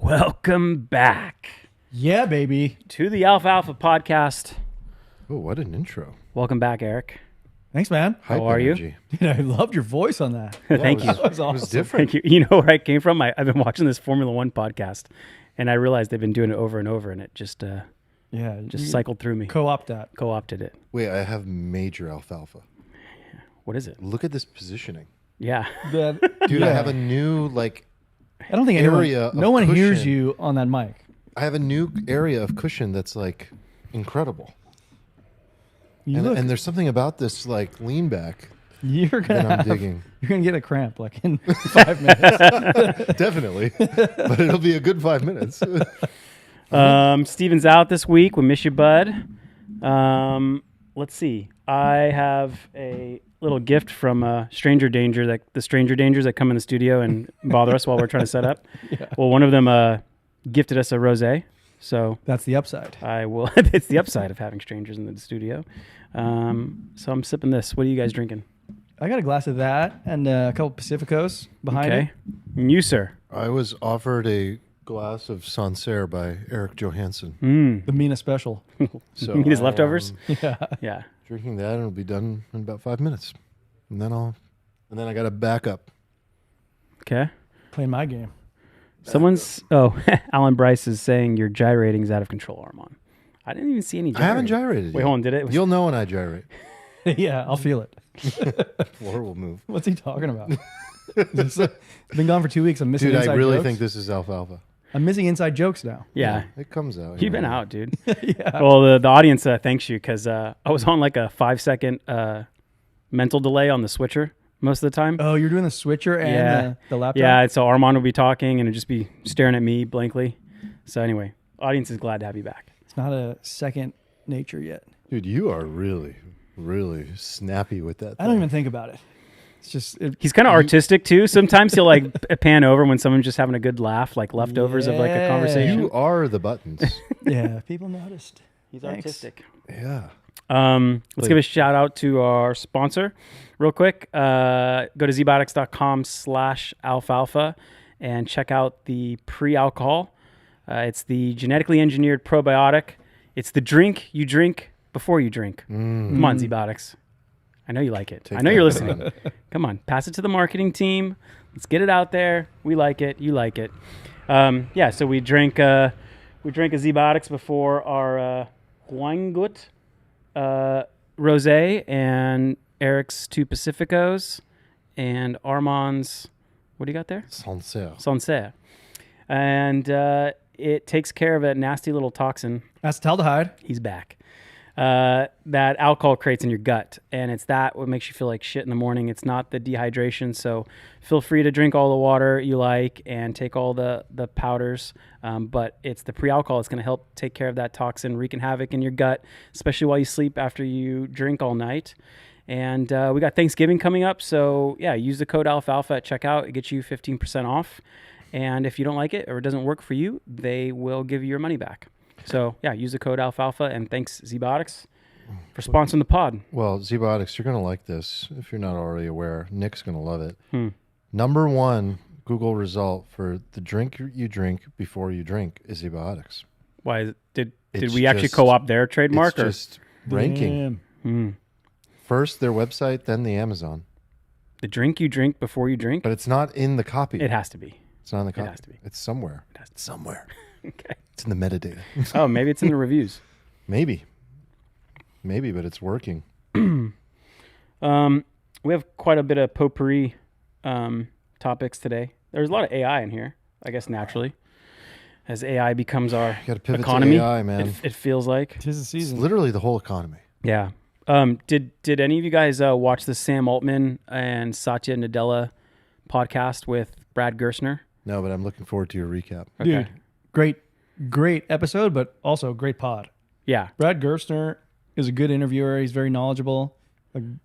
Welcome back. Yeah, baby. To the Alfalfa podcast. Oh, what an intro. Welcome back, Eric. Thanks, man. How are you? Dude, I loved your voice on that. Thank you. That was awesome. It was different. Thank you. You know where I came from? I've been watching this Formula One podcast, and I realized they've been doing it over and over, and it just cycled through me. Co-opt that. Co-opted it. Wait, I have major alfalfa. What is it? Look at this positioning. Yeah. Dude, I have a new, I don't think area no one hears cushion. you on that mic. I have a new area of cushion that's, incredible. And there's something about this, lean back you're that I'm digging. You're going to get a cramp, in 5 minutes. Definitely. But it'll be a good 5 minutes. Steven's out this week. We miss you, bud. Let's see. I have a little gift from Stranger Danger, the Stranger Dangers that come in the studio and bother us while we're trying to set up. Yeah. Well, one of them gifted us a rosé. So that's the upside. I will. It's the upside of having strangers in the studio. So I'm sipping this. What are you guys drinking? I got a glass of that and a couple Pacificos behind it. And you, sir? I was offered a glass of Sancerre by Eric Johansson. The Mina Special. So Eat his leftovers? Yeah. Yeah. Drinking that, and it'll be done in about 5 minutes. And then I got a backup. Okay. Playing my game. Alan Bryce is saying your gyrating's out of control, Armand. I didn't even see any gyrating. I haven't gyrated Wait, yet. hold on, did it? You'll know when I gyrate. Yeah, I'll feel it. Floor will move. What's he talking about? It's been gone for 2 weeks. I'm missing Dude, inside I really jokes. think this is alfalfa. I'm missing inside jokes now. Yeah. It comes out. You've been out, dude. Yeah. Well, the audience thanks you because I was on a 5-second mental delay on the switcher most of the time. Oh, you're doing the switcher and the laptop? Yeah, so Armand would be talking and it'd just be staring at me blankly. So anyway, audience is glad to have you back. It's not a second nature yet. Dude, you are really, really snappy with that. I don't even think about it. It's just... He's kind of artistic too. Sometimes he'll pan over when someone's just having a good laugh, leftovers of a conversation. You are the buttons. Yeah, people noticed. He's Thanks. artistic. Yeah. Let's give a shout out to our sponsor real quick. Go to zbiotics.com/alfalfa and check out the pre-alcohol. It's the genetically engineered probiotic. It's the drink you drink before you drink. Come on, ZBiotics. I know you like it. I know you're listening. Come on, pass it to the marketing team. Let's get it out there. We like it. You like it. So we drank a ZBiotics before our Huangut rosé and Eric's 2 Pacificos and Armand's, what do you got there? Sancerre. And it takes care of a nasty little toxin. Acetaldehyde. He's back. That alcohol creates in your gut, and it's what makes you feel like shit in the morning. It's not the dehydration, so feel free to drink all the water you like and take all the powders, but it's the pre-alcohol that's going to help take care of that toxin, wreaking havoc in your gut, especially while you sleep after you drink all night. And we got Thanksgiving coming up, so yeah, use the code alfalfa at checkout. It gets you 15% off, and if you don't like it or it doesn't work for you, they will give you your money back. So, yeah, use the code alfalfa, and thanks, ZBiotics, for sponsoring the pod. Well, ZBiotics, you're going to like this. If you're not already aware, Nick's going to love it. Number 1 Google result for the drink you drink before you drink is ZBiotics. Why? Did we actually co-opt their trademark? It's just ranking. First their website, then the Amazon. The drink you drink before you drink? But it's not in the copy. It has to be. It's not in the copy. It has to be. It's somewhere. It has to be. Somewhere. Okay. It's in the metadata. Oh, maybe it's in the reviews. Maybe, but it's working. We have quite a bit of potpourri topics today. There's a lot of AI in here, I guess naturally, as AI becomes our economy. To AI, man. It feels like. 'Tis the season. It's literally the whole economy. Yeah. Did any of you guys watch the Sam Altman and Satya Nadella podcast with Brad Gerstner? No, but I'm looking forward to your recap. Dude, great episode, but also great pod. Yeah. Brad Gerstner is a good interviewer. He's very knowledgeable.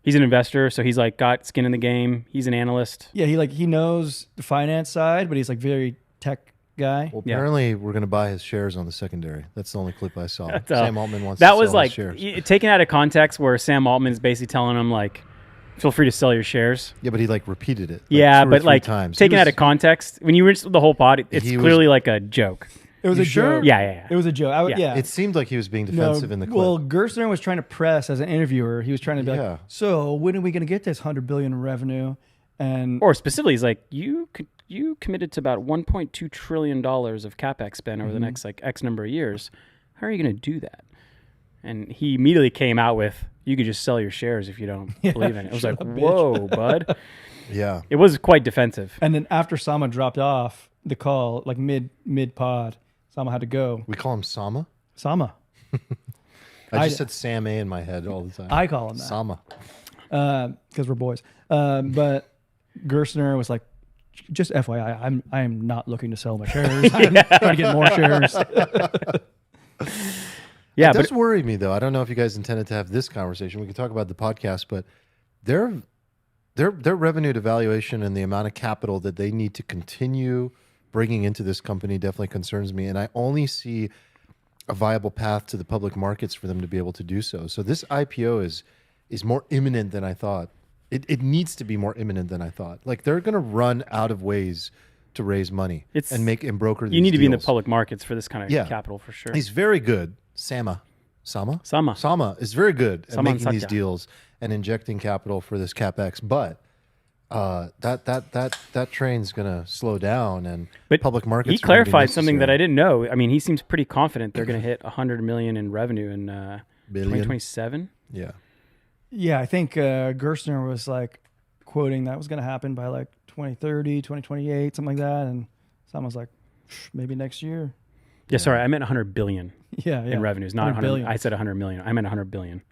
He's an investor, so he's got skin in the game. He's an analyst. Yeah, he knows the finance side, but he's very tech guy. Well, apparently we're going to buy his shares on the secondary. That's the only clip I saw. Sam Altman wants that to was sell his shares. Taken out of context, where Sam Altman is basically telling him Feel free to sell your shares. Yeah, but he like repeated it. Yeah, 2 or but 3 like times. taken out of context, when you reach the whole pod, it's He was- clearly like a joke. It was You a sure? joke. Yeah. It was a joke. Yeah. Yeah. It seemed like he was being defensive in the clip. Well, Gerstner was trying to press as an interviewer. He was trying to be Yeah. like, so when are we going to get this $100 billion in revenue? And Or specifically, he's like, you committed to about $1.2 trillion of CapEx spend over the next like X number of years. How are you going to do that? And he immediately came out with, you could just sell your shares if you don't believe in it. It was like, whoa, bud. Yeah. It was quite defensive. and then after Sama dropped off the call, like mid pod, Sama had to go. We call him Sama. Sama. I just said Sam A in my head all the time. I call him that. Sama. Because we're boys. But Gerstner was like, just FYI, I am not looking to sell my shares. I'm trying to get more shares. Yeah, It but does worry me though. I don't know if you guys intended to have this conversation. We can talk about the podcast, but their revenue to valuation and the amount of capital that they need to continue bringing into this company definitely concerns me. And I only see a viable path to the public markets for them to be able to do so. So this IPO is more imminent than I thought. It needs to be more imminent than I thought. Like they're going to run out of ways to raise money and broker these you need to be in the deals. public markets for this kind of capital for sure. He's very good. Sama is very good at Sama and making these Satya. deals and injecting capital for this CapEx, but that train's gonna slow down, and But public markets. He are gonna be clarified something that I necessary. didn't know. I mean, he seems pretty confident they're going to hit 100 million in revenue in Billion. 2027. Yeah, Yeah, I think Gerstner was like quoting that was going to happen by like 2030, 2028, something like that. And Sama was like, maybe next year. Yeah, sorry, I meant 100 billion Yeah. in revenues, not 100 100 billion. I said 100 million. I meant 100 billion.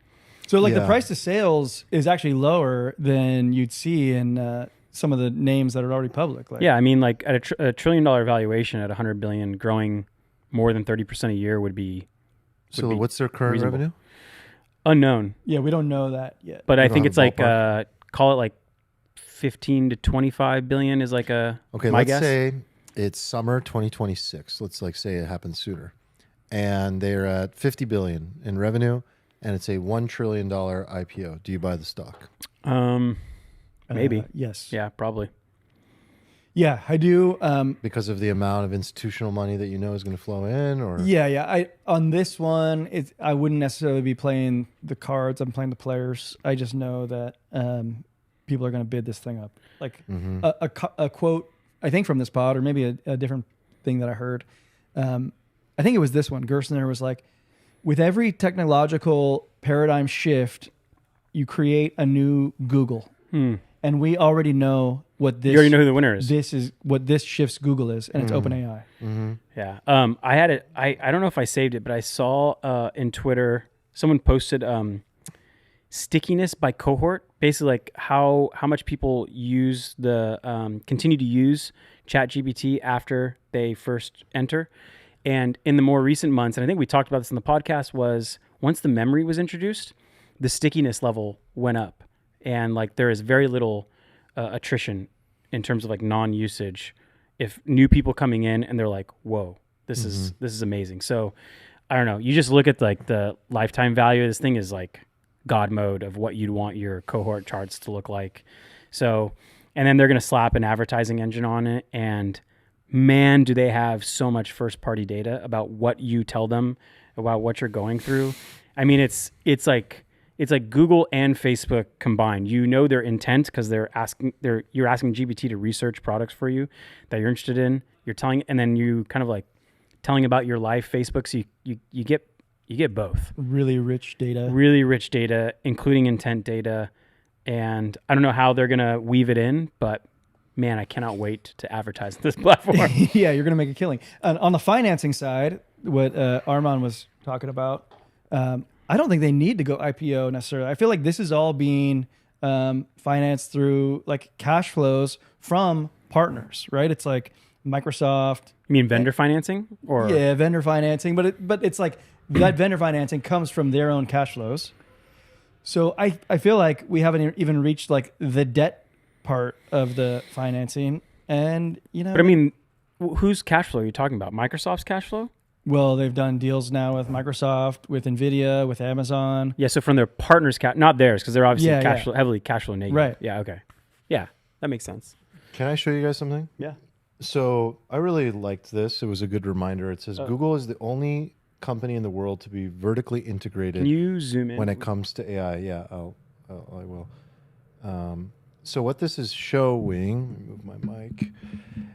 So like the Yeah. price to sales is actually lower than you'd see in some of the names that are already public. Like, Yeah, I mean, like at a $1 trillion valuation at 100 billion, growing more than 30% a year would be So be what's their current reasonable. revenue? unknown. Yeah, we don't know that yet. But I don't think have it's a like ballpark? call it like 15 to 25 billion is like a Okay, my let's guess. say it's summer 2026. Let's like say it happens sooner, and they're at 50 billion in revenue, and it's a $1 trillion IPO. Do you buy the stock? Maybe. Yes. Yeah, probably. Yeah, I do. Because of the amount of institutional money that you know is going to flow in, or Yeah. On this one, I wouldn't necessarily be playing the cards. I'm playing the players. I just know that people are going to bid this thing up. Like a quote, I think from this pod, or maybe a different thing that I heard. I think it was this one. Gerstner was like, with every technological paradigm shift, you create a new Google. And we already know what this. You already know who the winner is. This is what this shifts Google is, and it's OpenAI. Yeah. I had it. I don't know if I saved it, but I saw in Twitter someone posted stickiness by cohort, basically like how much people use the continue to use ChatGPT after they first enter. And in the more recent months, and I think we talked about this in the podcast, was once the memory was introduced, the stickiness level went up, and like there is very little attrition in terms of like non-usage. If new people coming in and they're like, "Whoa, this is amazing." So I don't know. You just look at like the lifetime value of this thing is like God mode of what you'd want your cohort charts to look like. So, and then they're going to slap an advertising engine on it, and man, do they have so much first party data about what you tell them about what you're going through. I mean, it's like Google and Facebook combined. You know their intent because you're asking GPT to research products for you that you're interested in. You're telling, and then you kind of like telling about your life, Facebook. So you get both. Really rich data. Really rich data, including intent data. And I don't know how they're gonna weave it in, but man, I cannot wait to advertise this platform. Yeah, you're going to make a killing. And on the financing side, what Arman was talking about, I don't think they need to go IPO necessarily. I feel like this is all being financed through like cash flows from partners, right? It's like Microsoft. You mean vendor financing, or Yeah, vendor financing, but it's like that vendor financing comes from their own cash flows. So I feel like we haven't even reached like the debt part of the financing, and you know. But I mean, whose cash flow are you talking about? Microsoft's cash flow? Well, they've done deals now with Microsoft, with Nvidia, with Amazon. Yeah, so from their partners, not theirs, because they're obviously Yeah, yeah. heavily cash flow negative. Right. Yeah. Okay. Yeah, that makes sense. Can I show you guys something? Yeah. So I really liked this. It was a good reminder. It says Google is the only company in the world to be vertically integrated Can you zoom in when it comes to AI. Yeah, I will. So what this is showing, let me move my mic,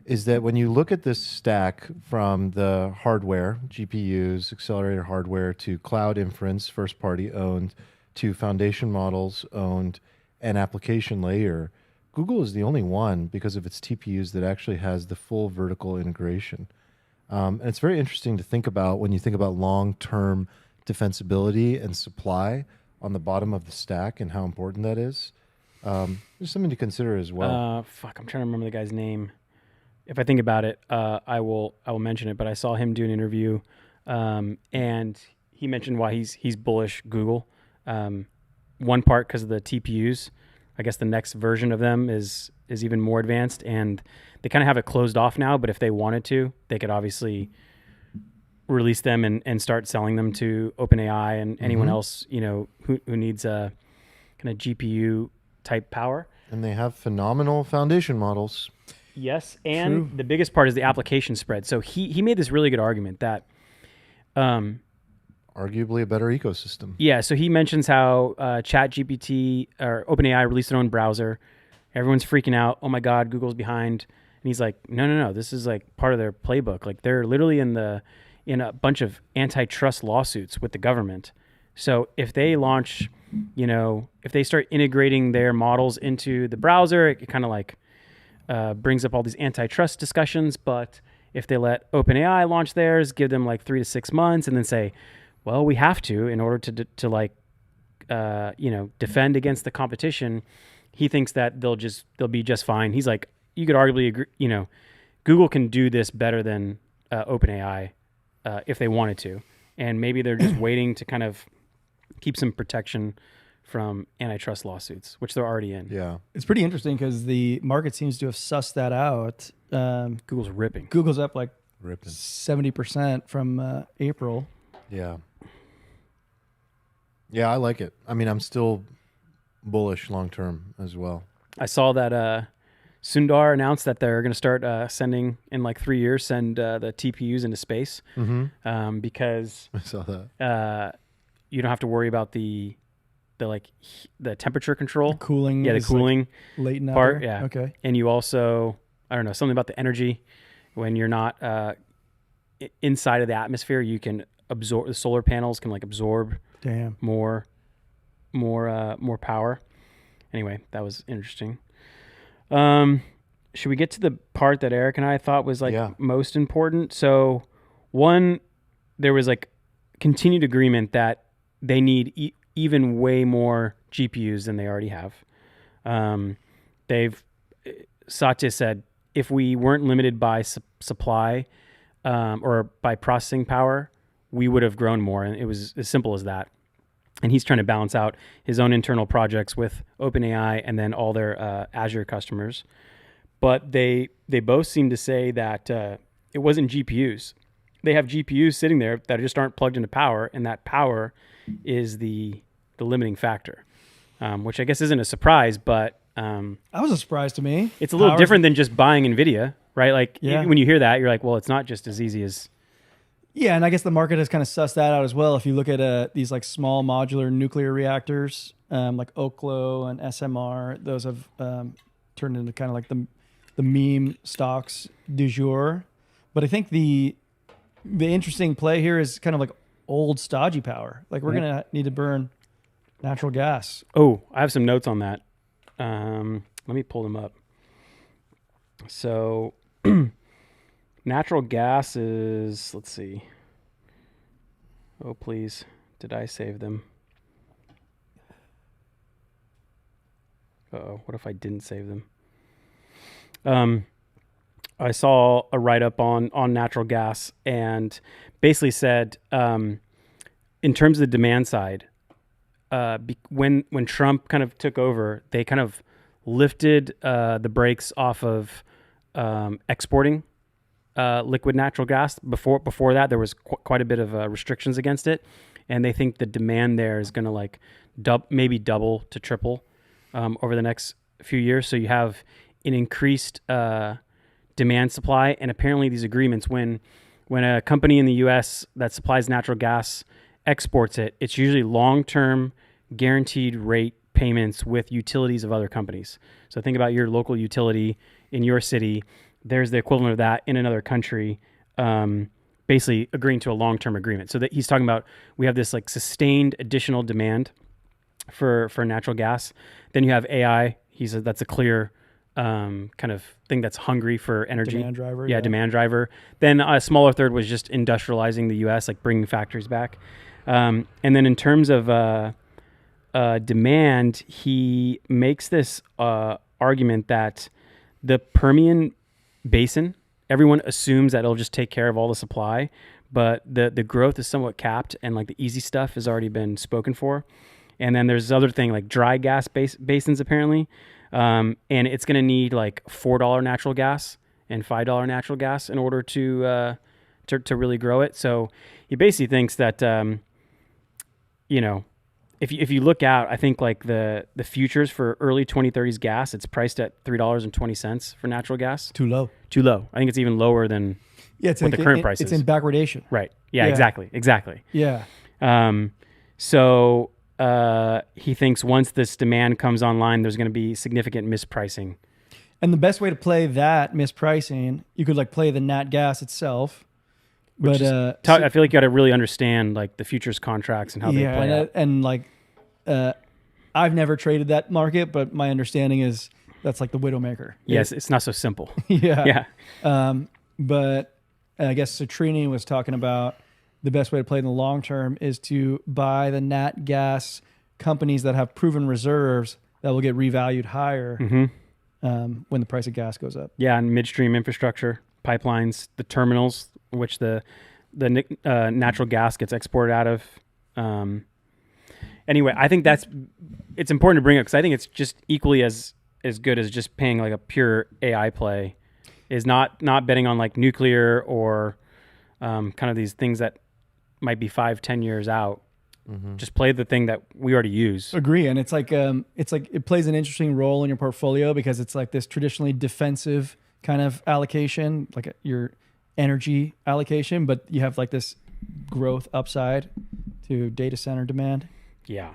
is that when you look at this stack from the hardware, GPUs, accelerator hardware, to cloud inference, first party owned, to foundation models owned, and application layer, Google is the only one, because of its TPUs, that actually has the full vertical integration. And it's very interesting to think about when you think about long-term defensibility and supply on the bottom of the stack and how important that is. There's something to consider as well. I'm trying to remember the guy's name. If I think about it, I will mention it. But I saw him do an interview, and he mentioned why he's bullish Google. One part because of the TPUs. I guess the next version of them is even more advanced, and they kind of have it closed off now. But if they wanted to, they could obviously release them and start selling them to OpenAI and anyone else, who needs a kind of GPU type power. And they have phenomenal foundation models. Yes, and the biggest part is the application spread. So he made this really good argument that Arguably a better ecosystem. yeah, so he mentions how ChatGPT or OpenAI released their own browser. Everyone's freaking out. Oh my God, Google's behind. And he's like, no. This is like part of their playbook. Like they're literally in a bunch of antitrust lawsuits with the government. So if they launch, if they start integrating their models into the browser, it kind of like brings up all these antitrust discussions. But if they let OpenAI launch theirs, give them like 3 to 6 months, and then say, well, we have to in order to defend against the competition. He thinks that they'll be just fine. He's like, you could arguably agree, Google can do this better than OpenAI if they wanted to, and maybe they're just waiting to kind of keep some protection from antitrust lawsuits, which they're already in. Yeah, It's pretty interesting because the market seems to have sussed that out. Google's ripping. Google's up like ripping. 70% from April. Yeah. Yeah, I like it. I mean, I'm still bullish long term as well. I saw that Sundar announced that they're going to start sending in like 3 years, the TPUs into space because I saw that. You don't have to worry about the temperature control. Cooling. Yeah, the is cooling like latent out part. there? Yeah. Okay. And you also, I don't know, something about the energy. When you're not inside of the atmosphere, you can absorb, the solar panels can like absorb Damn. more power. Anyway, that was interesting. Should we get to the part that Eric and I thought was most important? So one, there was like continued agreement that they need even way more GPUs than they already have. Satya said, if we weren't limited by supply or by processing power, we would have grown more. And it was as simple as that. And he's trying to balance out his own internal projects with OpenAI and then all their Azure customers. But they both seem to say that it wasn't GPUs. They have GPUs sitting there that just aren't plugged into power, and that power is the limiting factor, which I guess isn't a surprise, but That was a surprise to me. it's a little different than just buying NVIDIA, right? Like when you hear that, you're like, well, it's not just as easy as... Yeah, and I guess the market has kind of sussed that out as well. If you look at these like small modular nuclear reactors, like Oklo and SMR, those have turned into kind of like the meme stocks du jour. But I think the interesting play here is kind of like old stodgy power. Like we're gonna need to burn natural gas. Oh, I have some notes on that. Let me pull them up. So... natural gas is, let's see. Oh, please. Did I save them? Uh-oh, what if I didn't save them? I saw a write-up on natural gas and basically said, in terms of the demand side, when Trump kind of took over, they kind of lifted the brakes off of exporting liquid natural gas. Before that, there was quite a bit of restrictions against it, and they think the demand there is going to like maybe double to triple over the next few years. So you have an increased demand supply, and apparently these agreements, when a company in the U.S. that supplies natural gas exports it, it's usually long-term guaranteed rate payments with utilities of other companies. So think about your local utility in your city. There's the equivalent of that in another country, basically agreeing to a long-term agreement. So that he's talking about, we have this like sustained additional demand for natural gas. Then you have AI. He said that's a clear kind of thing that's hungry for energy. Demand driver. Yeah, demand driver. Then a smaller third was just industrializing the U.S., like bringing factories back. And then in terms of demand, he makes this argument that the Permian Basin, everyone assumes that it'll just take care of all the supply, but the growth is somewhat capped, and like the easy stuff has already been spoken for. And then there's this other thing like dry gas basins apparently, and it's going to need like $4 natural gas and $5 natural gas in order to really grow it. So he basically thinks that if you look out, I think like the futures for early 2030s gas, it's priced at $3.20 for natural gas. Too low. Too low. I think it's even lower than what the current price is. It's in backwardation. Right. Yeah. Exactly. Yeah. So he thinks once this demand comes online, there's going to be significant mispricing. And the best way to play that mispricing, you could like play the nat gas itself. Which but I feel like you got to really understand like the futures contracts and how they play out. And like I've never traded that market, but my understanding is that's like the widowmaker. Yes, it's not so simple. Yeah. But I guess Citrini was talking about the best way to play in the long term is to buy the nat gas companies that have proven reserves that will get revalued higher when the price of gas goes up. Yeah, and midstream infrastructure, pipelines, the terminals, which the natural gas gets exported out of. Anyway, I think it's important to bring up because I think it's just equally as good as just paying like a pure AI play, is not betting on like nuclear or kind of these things that might be 5-10 years out. Just play the thing that we already use. Agree, and it's like it plays an interesting role in your portfolio because it's like this traditionally defensive kind of allocation, like your energy allocation, but you have like this growth upside to data center demand. Yeah.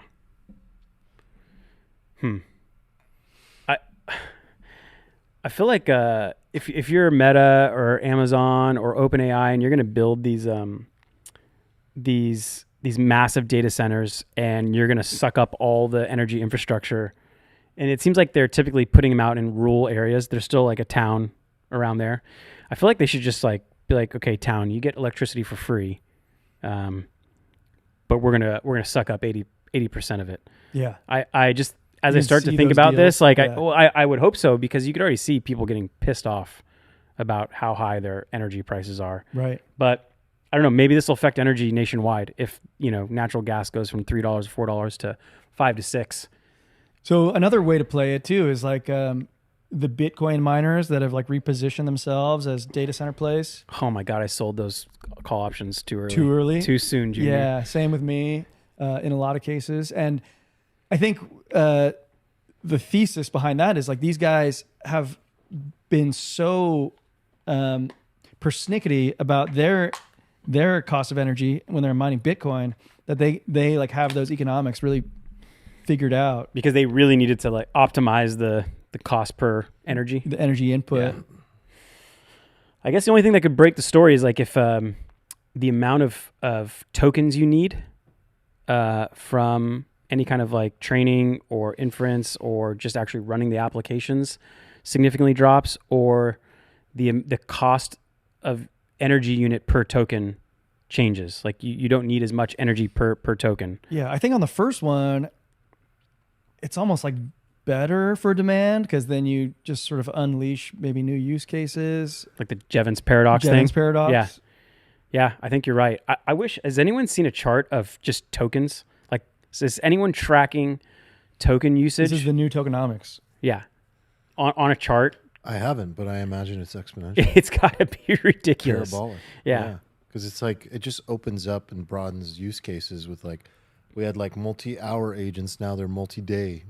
I feel like if you're Meta or Amazon or OpenAI and you're going to build these massive data centers and you're going to suck up all the energy infrastructure, and it seems like they're typically putting them out in rural areas. There's still like a town around there. I feel like they should just like be like, okay, town, you get electricity for free, but we're gonna suck up 80% of it. Yeah. I just as I start to think about this, like I would hope so, because you could already see people getting pissed off about how high their energy prices are. Right. But I don't know, maybe this will affect energy nationwide if, natural gas goes from $3 or $4 to $5 to $6. So another way to play it too is like the Bitcoin miners that have like repositioned themselves as data center plays. Oh my God, I sold those call options too early. Too early? Too soon, Junior. Yeah, same with me in a lot of cases. And I think the thesis behind that is like these guys have been so persnickety about their cost of energy when they're mining Bitcoin that they like have those economics really figured out. Because they really needed to like optimize the cost per energy. The energy input. Yeah. I guess the only thing that could break the story is like if the amount of tokens you need from any kind of like training or inference or just actually running the applications significantly drops, or the cost of energy unit per token changes. Like you don't need as much energy per token. Yeah, I think on the first one, it's almost like better for demand because then you just sort of unleash maybe new use cases. Like the Jevons paradox thing. Jevons paradox. Yeah. Yeah, I think you're right. I wish, has anyone seen a chart of just tokens? Like, is anyone tracking token usage? This is the new tokenomics. Yeah. On a chart, I haven't, but I imagine it's exponential. It's got to be ridiculous. Parabolic. Yeah. Because it's like, it just opens up and broadens use cases with like, we had like multi-hour agents. Now they're multi-day,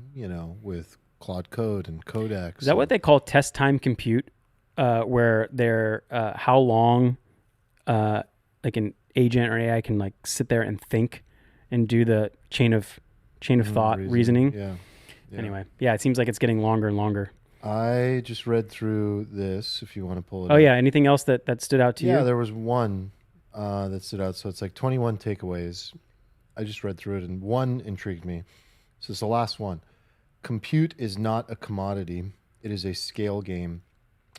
with Claude Code and Codex. Is that what they call test time compute? Where they're how long like an agent or AI can like sit there and think and do the chain of thought reasoning. Yeah. Anyway, yeah, it seems like it's getting longer and longer. I just read through this. If you want to pull it. Oh yeah, anything else that stood out to you? Yeah, there was one that stood out. So it's like 21 takeaways. I just read through it, and one intrigued me. So it's the last one. Compute is not a commodity. It is a scale game.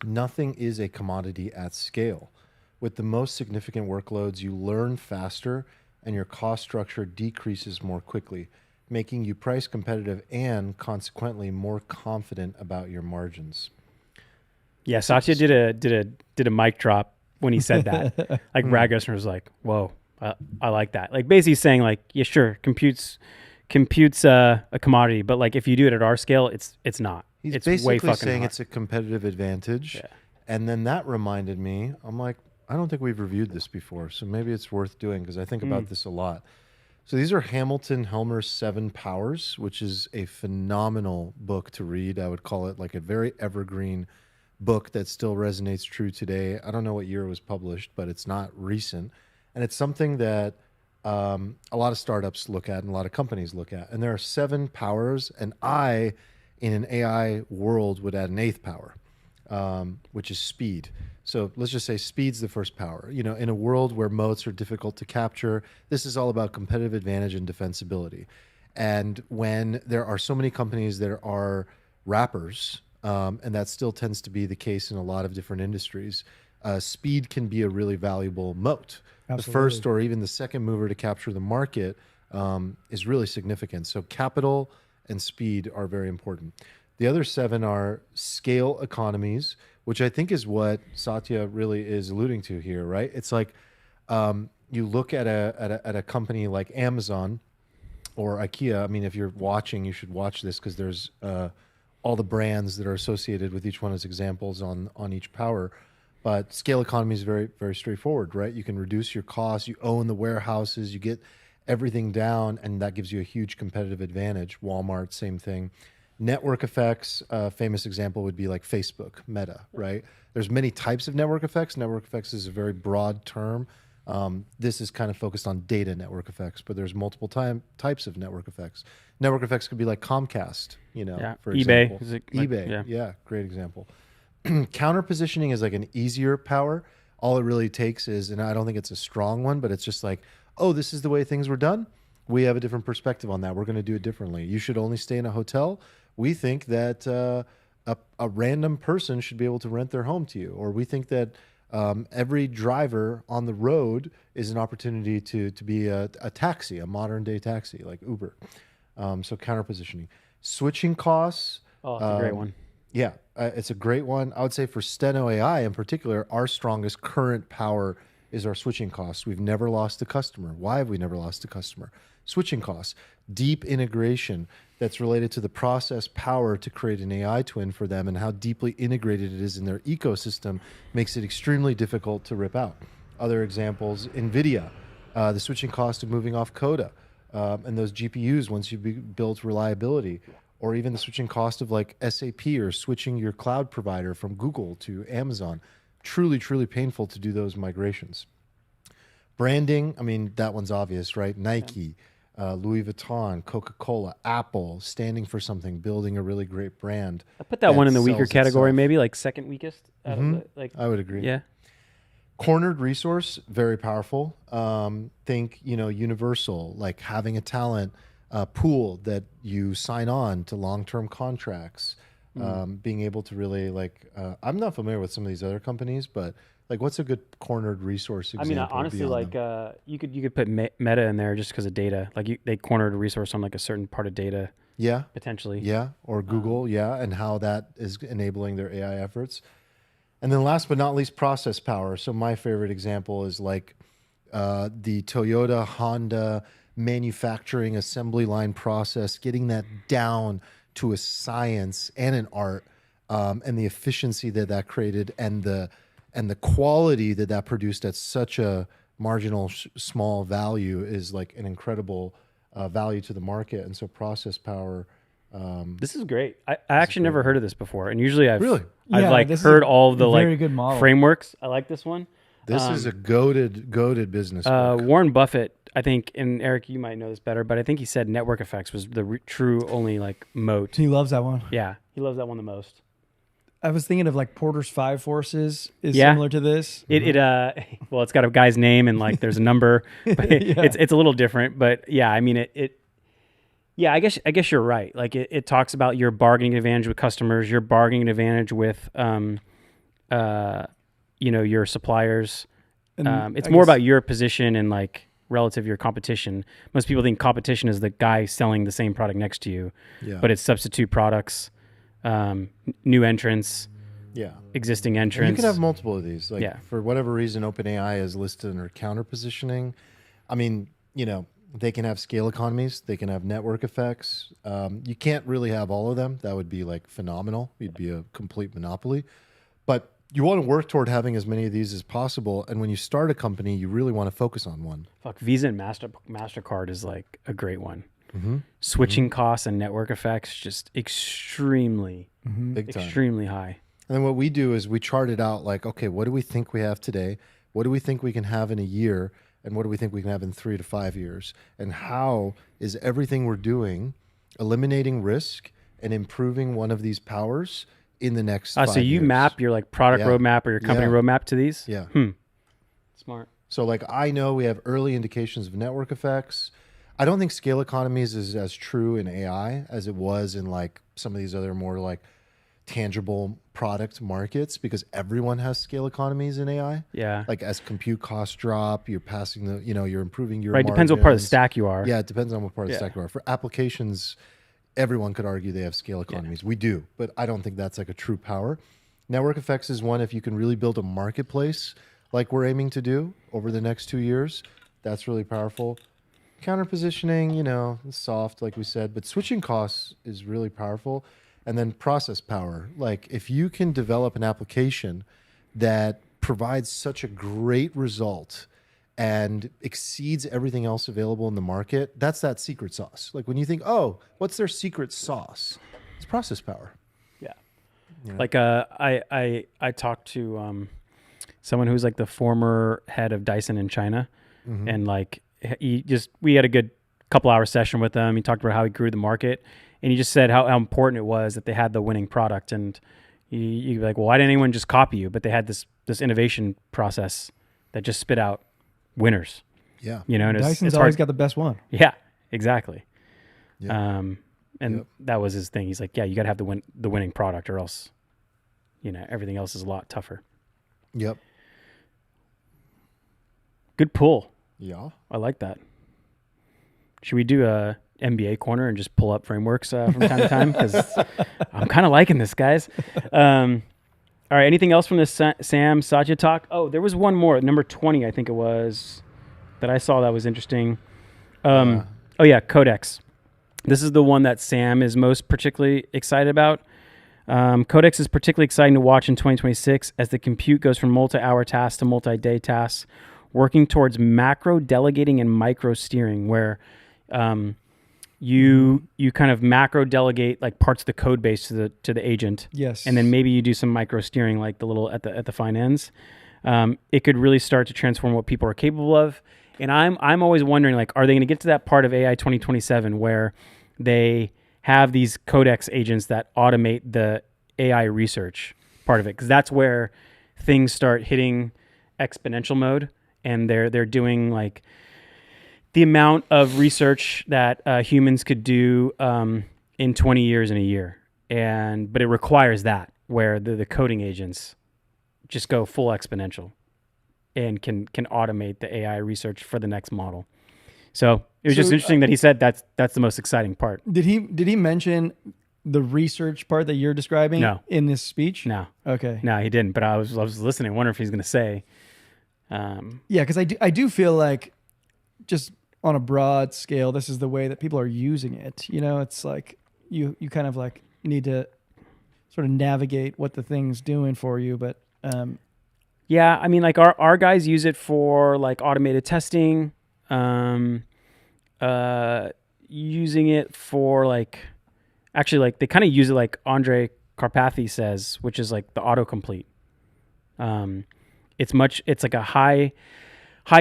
Nothing is a commodity at scale. With the most significant workloads, you learn faster and your cost structure decreases more quickly, making you price competitive and consequently more confident about your margins. Yeah, Satya did a mic drop when he said that. Like Brad Gessner was like, "Whoa, I like that." Like basically saying like, "Yeah, sure, compute's a commodity, but like if you do it at our scale, it's not." He's it's basically way fucking saying hot. it's a competitive advantage. Yeah. And then that reminded me, I'm like, I don't think we've reviewed this before, so maybe it's worth doing because I think about this a lot. So these are Hamilton Helmer's 7 Powers, which is a phenomenal book to read. I would call it like a very evergreen book that still resonates true today. I don't know what year it was published, but it's not recent. And it's something that a lot of startups look at and a lot of companies look at. And there are 7 powers, and I, in an AI world, would add an 8th power, which is speed. So let's just say speed's the first power. In a world where moats are difficult to capture, this is all about competitive advantage and defensibility. And when there are so many companies that are wrappers, and that still tends to be the case in a lot of different industries, speed can be a really valuable moat. Absolutely. The first or even the second mover to capture the market is really significant. So capital and speed are very important. The other 7 are scale economies, which I think is what Satya really is alluding to here, right? It's like you look at a company like Amazon or IKEA. I mean, if you're watching, you should watch this because there's all the brands that are associated with each one as examples on each power. But scale economy is very, very straightforward, right? You can reduce your costs, you own the warehouses, you get everything down, and that gives you a huge competitive advantage. Walmart, same thing. Network effects, famous example would be like Facebook, Meta, right? There's many types of network effects. Network effects is a very broad term. This is kind of focused on data network effects, but there's multiple types of network effects. Network effects could be like Comcast, for example. eBay, yeah, great example. Counter positioning is like an easier power. All it really takes is, and I don't think it's a strong one, but it's just like, oh, this is the way things were done. We have a different perspective on that. We're going to do it differently. You should only stay in a hotel. We think that a random person should be able to rent their home to you. Or we think that every driver on the road is an opportunity to be a taxi, a modern day taxi like Uber. So counter positioning. Switching costs. Oh, that's a great one. Yeah, it's a great one. I would say for Steno AI in particular, our strongest current power is our switching costs. We've never lost a customer. Why have we never lost a customer? Switching costs, deep integration that's related to the process power to create an AI twin for them, and how deeply integrated it is in their ecosystem makes it extremely difficult to rip out. Other examples, NVIDIA, the switching cost of moving off CODA, and those GPUs once you built reliability. Or even the switching cost of like SAP or switching your cloud provider from Google to Amazon. Truly, truly painful to do those migrations. Branding, I mean, that one's obvious, right? Nike, Louis Vuitton, Coca-Cola, Apple, standing for something, building a really great brand. I put that one in the weaker sells category, itself. maybe like second weakest. Out of the, like, I would agree. yeah. Cornered resource, very powerful. Think, universal, like having a talent pool that you sign on to long-term contracts, being able to really I'm not familiar with some of these other companies, but like what's a good cornered resource example? I mean, honestly, like you could put Meta in there just because of data. Like they cornered a resource on like a certain part of data. Yeah, potentially. Yeah, or Google, and how that is enabling their AI efforts. And then last but not least, process power. So my favorite example is like the Toyota, Honda manufacturing assembly line process, getting that down to a science and an art and the efficiency that created, and the quality that produced at such a marginal small value is like an incredible value to the market. And so process power. This is great. I actually never heard of this before, and usually I've Yeah, like this is heard a all of the very like good model. frameworks. I like this one. This is a goated business book. Warren Buffett, I think, and Eric, you might know this better, but I think he said network effects was the true only like moat. He loves that one. Yeah, he loves that one the most. I was thinking of like Porter's 5 Forces is Yeah. similar to this. Well, it's got a guy's name and like there's a number, but it's a little different. But yeah, I mean yeah, I guess you're right. Like it talks about your bargaining advantage with customers, your bargaining advantage with your suppliers. And It's I more guess- about your position and like relative to your competition. Most people think competition is the guy selling the same product next to you, Yeah. but it's substitute products, new entrants, Yeah. existing And entrants. you can have multiple of these. Like Yeah. for whatever reason, OpenAI is listed under counter positioning. I mean, they can have scale economies. They can have network effects. You can't really have all of them. That would be like phenomenal. It'd be a complete monopoly. But you want to work toward having as many of these as possible. And when you start a company, you really want to focus on one. Fuck, Visa and MasterCard is like a great one. Mm-hmm. Switching costs and network effects just extremely Big time. extremely high. And then what we do is we chart it out like, okay, what do we think we have today? What do we think we can have in a year? And what do we think we can have in 3 to 5 years? And how is everything we're doing eliminating risk and improving one of these powers in the next 5 So you years? map your like product Yeah. roadmap or your company Yeah. roadmap to these? Yeah. Smart. So like I know we have early indications of network effects. I don't think scale economies is as true in AI as it was in like some of these other more like tangible product markets, because everyone has scale economies in AI. Yeah. Like as compute costs drop, you're passing the, you're improving your Right. Depends what part of the margins. stack you are. Yeah, it depends on what part of the Yeah. stack you are. For applications, everyone could argue they have scale economies. We do, but I don't think that's like a true power. Network effects is one, if you can really build a marketplace like we're aiming to do over the next 2 years, that's really powerful. Counter positioning, it's soft, like we said, but switching costs is really powerful. And then process power. Like if you can develop an application that provides such a great result and exceeds everything else available in the market, that's that secret sauce. Like when you think, oh, what's their secret sauce? It's process power. Yeah. You know? Like I talked to someone who's like the former head of Dyson in China, and like we had a good couple hour session with him. He talked about how he grew the market, and he just said how important it was that they had the winning product. And you'd be like, well, why didn't anyone just copy you? But they had this innovation process that just spit out winners. Yeah. And Dyson's it's always hard. got the best one. Yeah, exactly. Yeah. And Yep. that was his thing. He's like, yeah, you got to have the winning product, or else, everything else is a lot tougher. Yep. Good pull. Yeah. I like that. Should we do a MBA corner and just pull up frameworks from time to time? Because I'm kind of liking this, guys. All right. Anything else from this Sam Satya talk? Oh, there was one more, number 20, I think it was, that I saw that was interesting. Oh yeah, Codex. This is the one that Sam is most particularly excited about. Codex is particularly exciting to watch in 2026 as the compute goes from multi-hour tasks to multi-day tasks, working towards macro-delegating and micro-steering, where you kind of macro-delegate like parts of the code base to the agent. Yes. And then maybe you do some micro-steering, like the little at the fine ends. It could really start to transform what people are capable of. And I'm always wondering, like, are they going to get to that part of AI 2027 where they have these Codex agents that automate the AI research part of it? Because that's where things start hitting exponential mode, and they're doing like the amount of research that humans could do in 20 years in a year. But it requires that, where the coding agents just go full exponential and can automate the AI research for the next model. So it was just interesting that he said that's the most exciting part. Did he mention the research part that you're describing No. in this speech? No, Okay. he didn't. But I was listening. I wonder if he's going to say. Yeah, because I do feel like, just on a broad scale, this is the way that people are using it. It's like you kind of like need to sort of navigate what the thing's doing for you. But yeah, I mean, like our guys use it for like automated testing, using it for like, actually like they kind of use it like Andre Karpathy says, which is like the autocomplete. It's like a high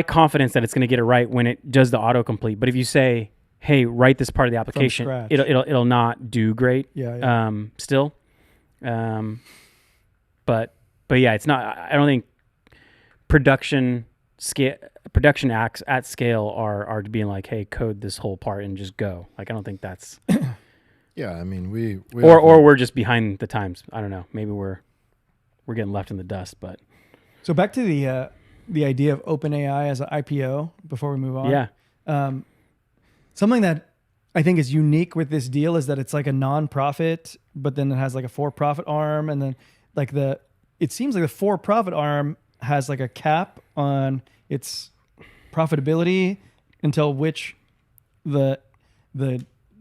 confidence that it's going to get it right when it does the autocomplete. But if you say, hey, write this part of the application, it'll not do great. Yeah. Still. But yeah, it's not, I don't think production acts at scale are being like, hey, code this whole part and just go. Like, I don't think that's Yeah, I mean, we or we're just behind the times. I don't know. Maybe we're getting left in the dust, but so back to the idea of OpenAI as an IPO before we move on. yeah. Something that I think is unique with this deal is that it's like a non-profit, but then it has like a for-profit arm, and then like it seems like the for-profit arm has like a cap on its profitability until which the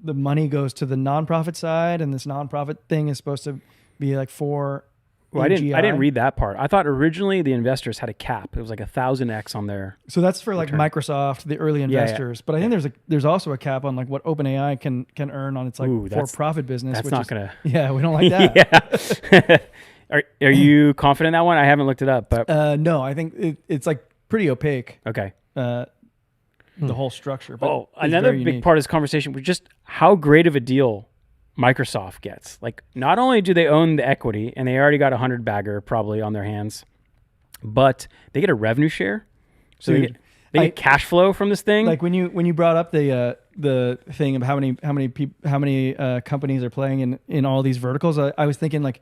money goes to the non-profit side, and this non-profit thing is supposed to be like for Well, I didn't read that part. I thought originally the investors had a cap. It was like 1,000x on their. So that's for like return. Microsoft, the early investors. But I think there's also a cap on like what OpenAI can earn on its like for-profit business. That's not gonna. Yeah, we don't like that. Yeah. Are you confident in that one? I haven't looked it up, but no, I think it's like pretty opaque. okay. The whole structure. But another big part of this conversation was just how great of a deal Microsoft gets. Like, not only do they own the equity, and they already got 100 bagger probably on their hands, but they get a revenue share. So Dude, they get cash flow from this thing. Like when you brought up the thing of how many companies are playing in all these verticals, I was thinking like,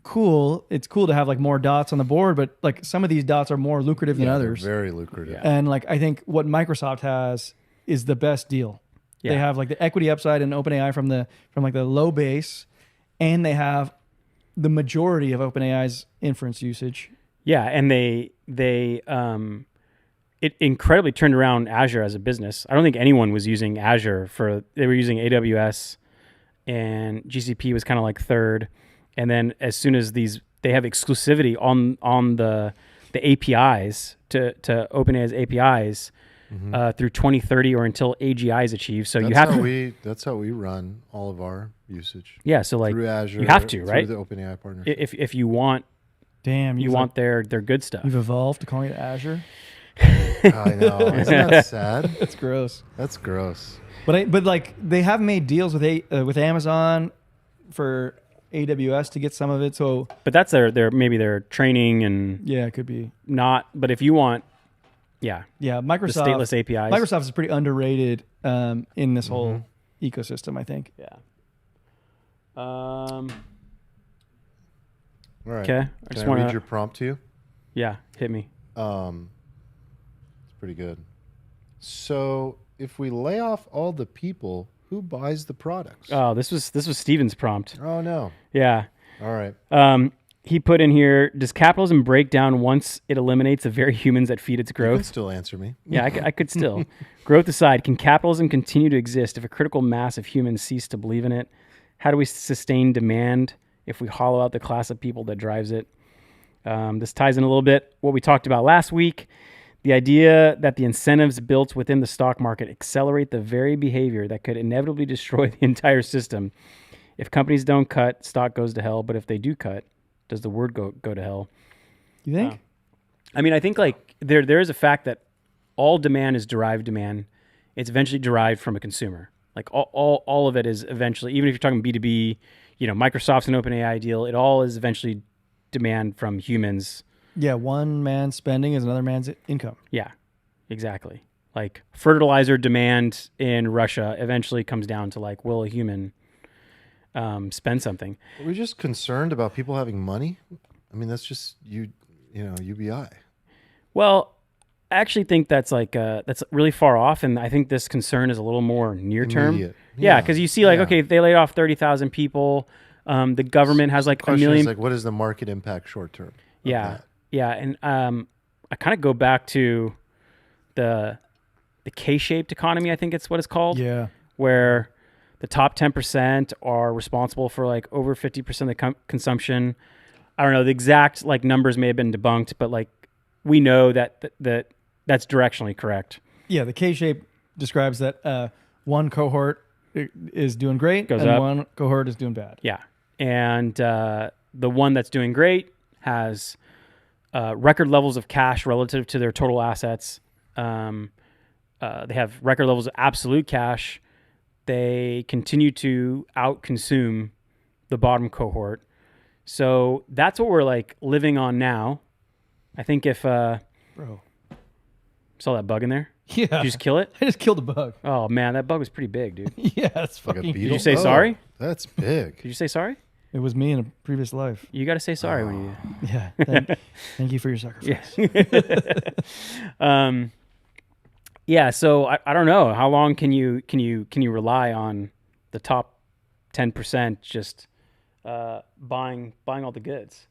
cool. It's cool to have like more dots on the board, but like some of these dots are more lucrative than others. Very lucrative. Yeah. And like I think what Microsoft has is the best deal. Yeah. They have like the equity upside in OpenAI from like the low base, and they have the majority of OpenAI's inference usage. Yeah, and it incredibly turned around Azure as a business. I don't think anyone was using Azure they were using AWS, and GCP was kind of like third. And then as soon as they have exclusivity on the APIs to OpenAI's APIs through 2030 or until AGI is achieved. So that's how we run all of our usage. Yeah, so like through Azure, you have to, right? Through the OpenAI partnership. If you want, you want their good stuff. You've evolved to calling it Azure. I know. Isn't that sad? That's gross. That's gross. But like they have made deals with Amazon for AWS to get some of it. So, but that's their training and yeah, it could be not. But if you want, yeah, Microsoft, the stateless APIs. Microsoft is pretty underrated in this whole ecosystem, I think. Yeah. All right. Okay. I just want to read your prompt to you. Yeah, hit me. It's pretty good. So, if we lay off all the people, who buys the products? Oh, this was Steven's prompt. Oh no. Yeah. All right. He put in here: does capitalism break down once it eliminates the very humans that feed its You growth? can still answer me. Yeah, I could still. Growth aside, can capitalism continue to exist if a critical mass of humans cease to believe in it? How do we sustain demand if we hollow out the class of people that drives it? This ties in a little bit what we talked about last week. The idea that the incentives built within the stock market accelerate the very behavior that could inevitably destroy the entire system. If companies don't cut, stock goes to hell. But if they do cut, does the word go to hell? You think? I mean, I think like there is a fact that all demand is derived demand. It's eventually derived from a consumer. Like all of it is eventually, even if you're talking B2B, Microsoft's an OpenAI deal, it all is eventually demand from humans. Yeah, one man's spending is another man's income. Yeah, exactly. Like fertilizer demand in Russia eventually comes down to like, will a human spend something? Are we just concerned about people having money? I mean, that's just UBI. Well, I actually think that's that's really far off, and I think this concern is a little more near term. Immediate. Yeah, because you see, like, okay, they laid off 30,000 people. The government has like Question a million. is like, what is the market impact short term? Yeah. Yeah, and I kind of go back to the K-shaped economy. I think it's what it's called. Yeah, where the top 10% are responsible for like over 50% of the consumption. I don't know, the exact like numbers may have been debunked, but like we know that that's directionally correct. Yeah, the K-shape describes that one cohort is doing great Goes and up. one cohort is doing bad. Yeah. And the one that's doing great has record levels of cash relative to their total assets. They have record levels of absolute cash. They continue to out-consume the bottom cohort. So that's what we're like living on now. I think if... Bro. Saw that bug in there? Yeah. Did you just kill it? I just killed a bug. Oh, man, that bug was pretty big, dude. Yeah, it's Like a fucking... beetle? Did you say sorry? That's big. Did you say sorry? It was me in a previous life. You got to say sorry when you... Yeah. Thank you for your sacrifice. Yeah. So I don't know. How long can you rely on the top 10% just buying all the goods?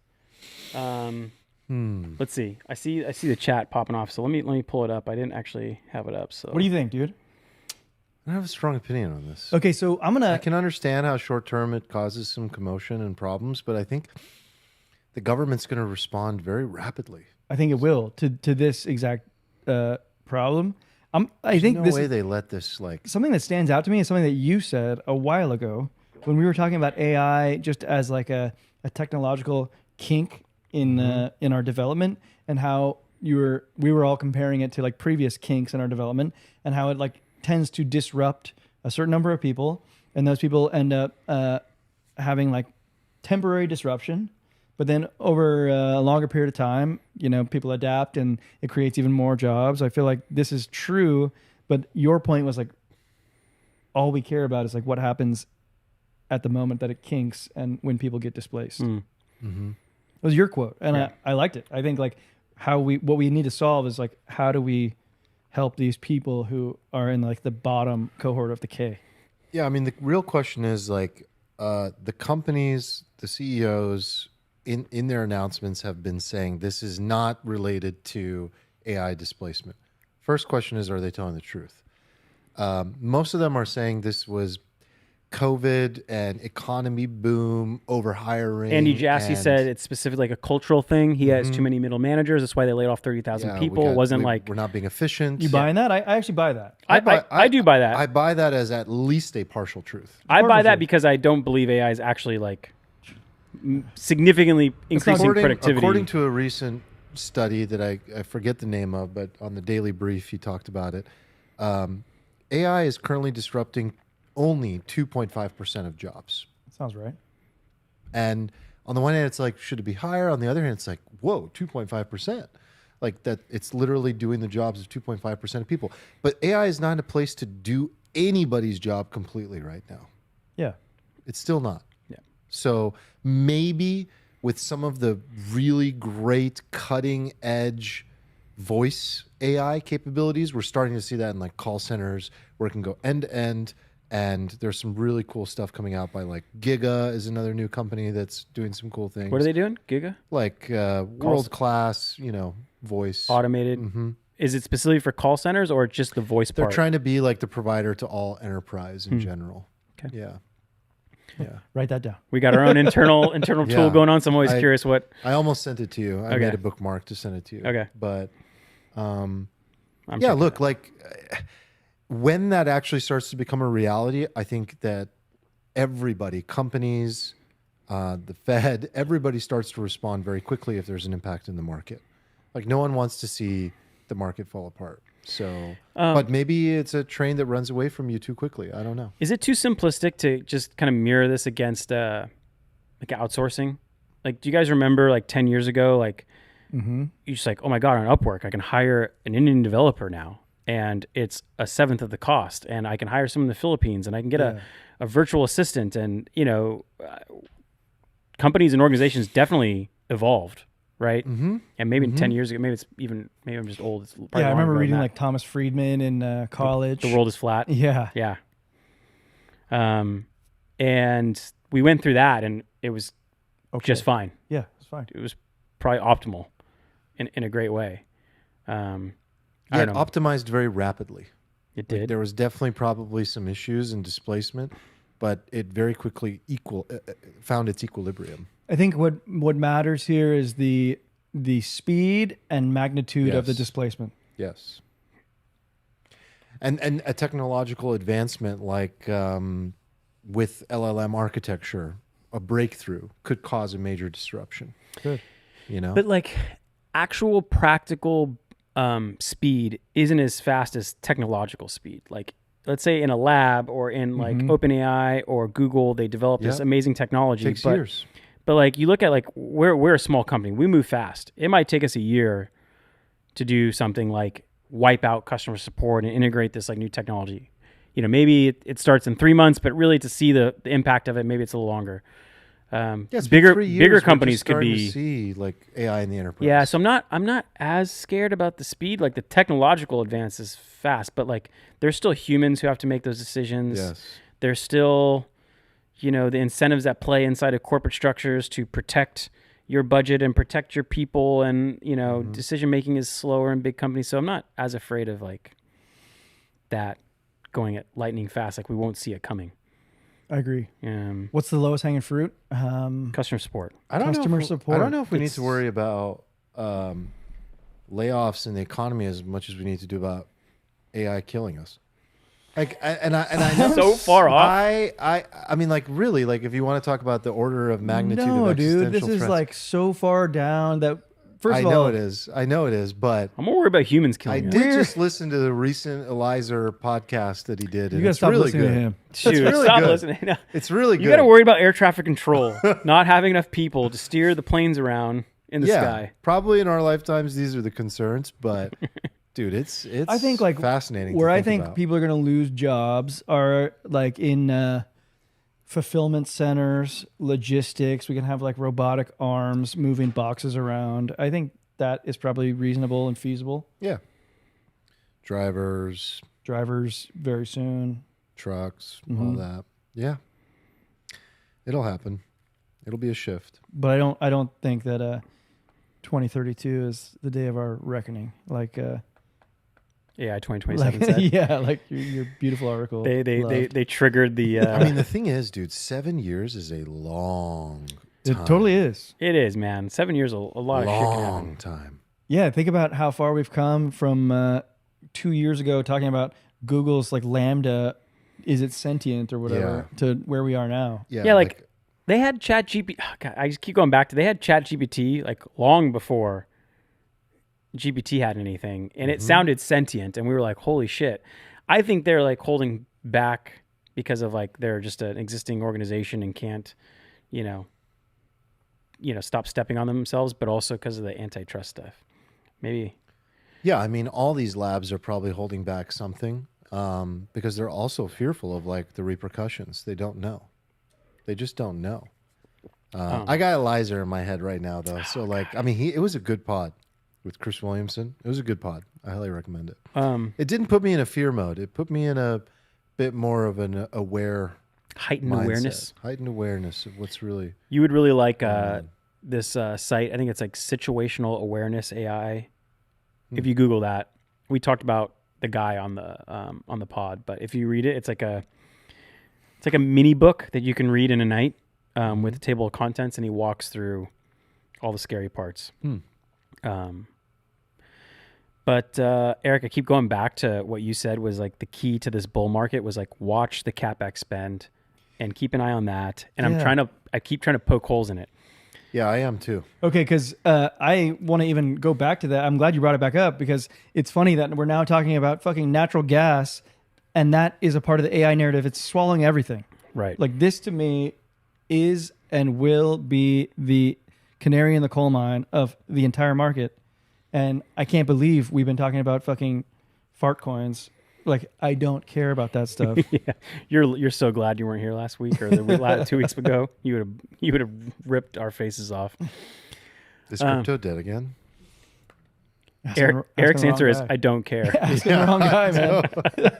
Let's see. I see the chat popping off. So let me pull it up. I didn't actually have it up. So What do you think, dude? I have a strong opinion on this. Okay, so I can understand how short term it causes some commotion and problems, but I think the government's going to respond very rapidly. I think it will to this exact problem. I think no this way they let this like something that stands out to me is something that you said a while ago when we were talking about AI just as like a technological kink in our development, and how we were all comparing it to like previous kinks in our development, and how it like tends to disrupt a certain number of people, and those people end up having like temporary disruption, but then over a longer period of time, people adapt and it creates even more jobs. I feel like this is true, but your point was like, all we care about is like what happens at the moment that it kinks and when people get displaced. Mm-hmm. It was your quote, and Yeah. I liked it. I think like what we need to solve is like, how do we help these people who are in like the bottom cohort of the K? Yeah, I mean, the real question is like the companies, the CEOs in their announcements have been saying this is not related to AI displacement. First question is, are they telling the truth? Most of them are saying this was COVID and economy boom, over hiring. Andy Jassy said it's specifically like a cultural thing. He has too many middle managers. That's why they laid off 30,000 people. It wasn't like... We're not being efficient. You buying that? I actually buy that. I do buy that. I buy that as at least a partial truth. I buy that Partial. because I don't believe AI is actually like significantly increasing productivity. According to a recent study that I forget the name of, but on the Daily Brief he talked about it, AI is currently disrupting only 2.5% of jobs. Sounds right. And on the one hand, it's like, should it be higher? On the other hand, it's like, whoa, 2.5%. Like that, it's literally doing the jobs of 2.5% of people. But AI is not in a place to do anybody's job completely right now. Yeah. It's still not. Yeah. So maybe with some of the really great cutting edge voice AI capabilities, we're starting to see that in like call centers where it can go end to end. And there's some really cool stuff coming out by like Giga is another new company that's doing some cool things. What are they doing? Giga? Like world class, voice. Automated. Mm-hmm. Is it specifically for call centers or just the voice They're part? trying to be like the provider to all enterprise in general. Okay. Yeah. Yeah. Write that down. We got our own internal tool Yeah. going on, so I'm always curious what... I almost sent it to you. I Okay. made a bookmark to send it to you. Okay. But I'm yeah, checking look, it out. like when that actually starts to become a reality, I think that everybody, companies, the Fed, everybody starts to respond very quickly if there's an impact in the market. Like no one wants to see the market fall apart. So, but maybe it's a train that runs away from you too quickly. I don't know. Is it too simplistic to just kind of mirror this against like outsourcing? Like, do you guys remember like 10 years ago, like you just like, oh my God, on Upwork, I can hire an Indian developer now and it's a seventh of the cost, and I can hire someone in the Philippines and I can get a virtual assistant, and companies and organizations definitely evolved. Right. Mm-hmm. And maybe 10 years ago, maybe I'm just old. It's probably Yeah, I remember longer than reading that. like Thomas Friedman in college. The world is flat. Yeah. Yeah. And we went through that and it was just fine. Yeah, it's fine. It was probably optimal in a great way. I Yet don't know. optimized very rapidly. It Like, did. there was definitely probably some issues and displacement but it very quickly found its equilibrium. I think what matters here is the speed and magnitude of the Yes. displacement. Yes. And a technological advancement like with LLM architecture, a breakthrough could cause a major disruption. Good. You know? But like actual practical speed isn't as fast as technological speed. Like let's say in a lab or in like OpenAI or Google, they develop this amazing technology. Takes years. But like you look at like we're a small company. We move fast. It might take us a year to do something like wipe out customer support and integrate this like new technology. You know, maybe it starts in 3 months, but really to see the impact of it, maybe it's a little longer. Yes, bigger companies could be to see like AI in the enterprise. Yeah, so I'm not as scared about the speed. Like the technological advance is fast, but like there's still humans who have to make those decisions. Yes. There's still, you know, the incentives at play inside of corporate structures to protect your budget and protect your people, and you know, decision making is slower in big companies. So I'm not as afraid of like that going at lightning fast. Like we won't see it coming. I agree. Um, What's the lowest hanging fruit? Customer support. Customer support. I don't know if we need It's- to worry about layoffs in the economy as much as we need to do about AI killing us. Like, I know So far off. I mean, like, really, like, if you want to talk about the order of magnitude No, of dude, existential this is threats, like so far down that first I of all, know it is. I know it is, but I'm more worried about humans I killing us. did just listen to the recent Eliza podcast that he did. you And gotta it's stop really listening good. to him. Dude, really stop good. listening. No. It's really good. You got to worry about air traffic control, not having enough people to steer the planes around in the sky. Probably in our lifetimes, these are the concerns, but dude, it's I think like fascinating. where to I think about. people are going to lose jobs are like in fulfillment centers, logistics. We can have like robotic arms moving boxes around. I think that is probably reasonable and feasible. Yeah. Drivers, Drivers very soon. trucks, all that. Yeah. It'll happen. It'll be a shift. But I don't think that 2032 is the day of our reckoning. Like AI 2027 said. yeah, like your beautiful article. They triggered the. I mean, the thing is, dude, 7 years is a long it time. totally is. it is, man. 7 years, a lot of shit can happen. Long time. Yeah, think about how far we've come from 2 years ago talking about Google's like Lambda, is it sentient or whatever, to where we are now. Yeah. Yeah, like they had ChatGPT. God, I just keep going back to they had ChatGPT like long before GPT had anything, and it sounded sentient, and we were like, "Holy shit!" I think they're like holding back because of like they're just an existing organization and can't, you know, stop stepping on themselves, but also because of the antitrust stuff. Maybe. Yeah, I mean, all these labs are probably holding back something because they're also fearful of like the repercussions. They don't know. They just don't know. I got Eliza in my head right now, though. So, like, I mean, it was a good pod with Chris Williamson. It was a good pod. I highly recommend it. It didn't put me in a fear mode. It put me in a bit more of an aware Heightened mindset. awareness. Heightened awareness of what's really. You would really like this site. I think it's like situational awareness AI. If you Google that, we talked about the guy on the pod, but if you read it, it's like a mini book that you can read in a night with a table of contents, and he walks through all the scary parts. But Eric, I keep going back to what you said was like the key to this bull market was like watch the CapEx spend and keep an eye on that. And I keep trying to poke holes in it. Yeah, I am too. Okay, because I want to even go back to that. I'm glad you brought it back up because it's funny that we're now talking about fucking natural gas, and that is a part of the AI narrative. It's swallowing everything. Right. Like this to me is and will be the canary in the coal mine of the entire market. And I can't believe we've been talking about fucking fart coins. Like, I don't care about that stuff. Yeah, you're so glad you weren't here last week or 2 weeks ago. You would have ripped our faces off. Is crypto dead again? Eric's answer is guy. I don't care. Asking the wrong guy, man.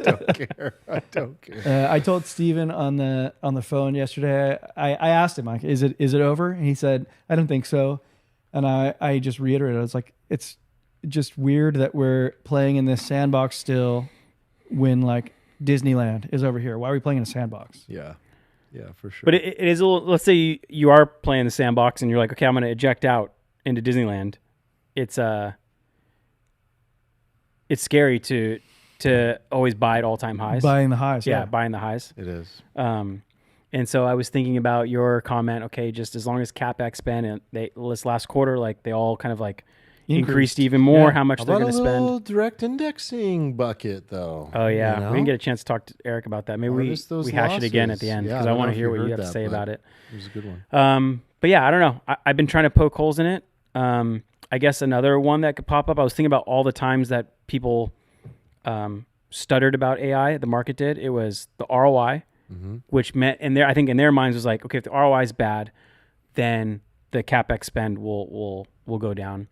Don't care. I don't care. I told Steven on the phone yesterday. I asked him like, "Is it over?" And he said, "I don't think so." And I just reiterated. I was like, "It's just weird that we're playing in this sandbox still, when like Disneyland is over here. Why are we playing in a sandbox?" Yeah. Yeah, for sure. But it is a little, let's say you are playing the sandbox and you're like, okay, I'm going to eject out into Disneyland. It's scary to always buy at all-time highs. Buying the highs. Yeah, buying the highs. It is. And so I was thinking about your comment, okay, just as long as CapEx spend and this last quarter, like they all kind of like increased even more how much they're going to spend. Direct indexing bucket, though. Oh, yeah. You know? We didn't get a chance to talk to Eric about that. Maybe we hash it again at the end because I want to hear what you have to say about it. It was a good one. But yeah, I don't know. I've been trying to poke holes in it. I guess another one that could pop up, I was thinking about all the times that people stuttered about AI, the market did. It was the ROI, which meant, I think in their minds was like, okay, if the ROI is bad, then the CapEx spend will go down.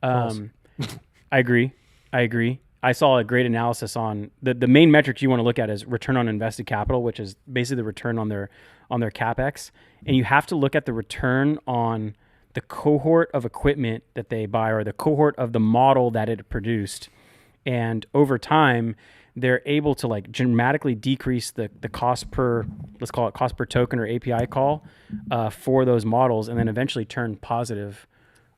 I agree. I saw a great analysis on the main metric you want to look at is return on invested capital, which is basically the return on their CapEx. And you have to look at the return on the cohort of equipment that they buy or the cohort of the model that it produced. And over time, they're able to like dramatically decrease the cost per, let's call it cost per token or API call for those models, and then eventually turn positive.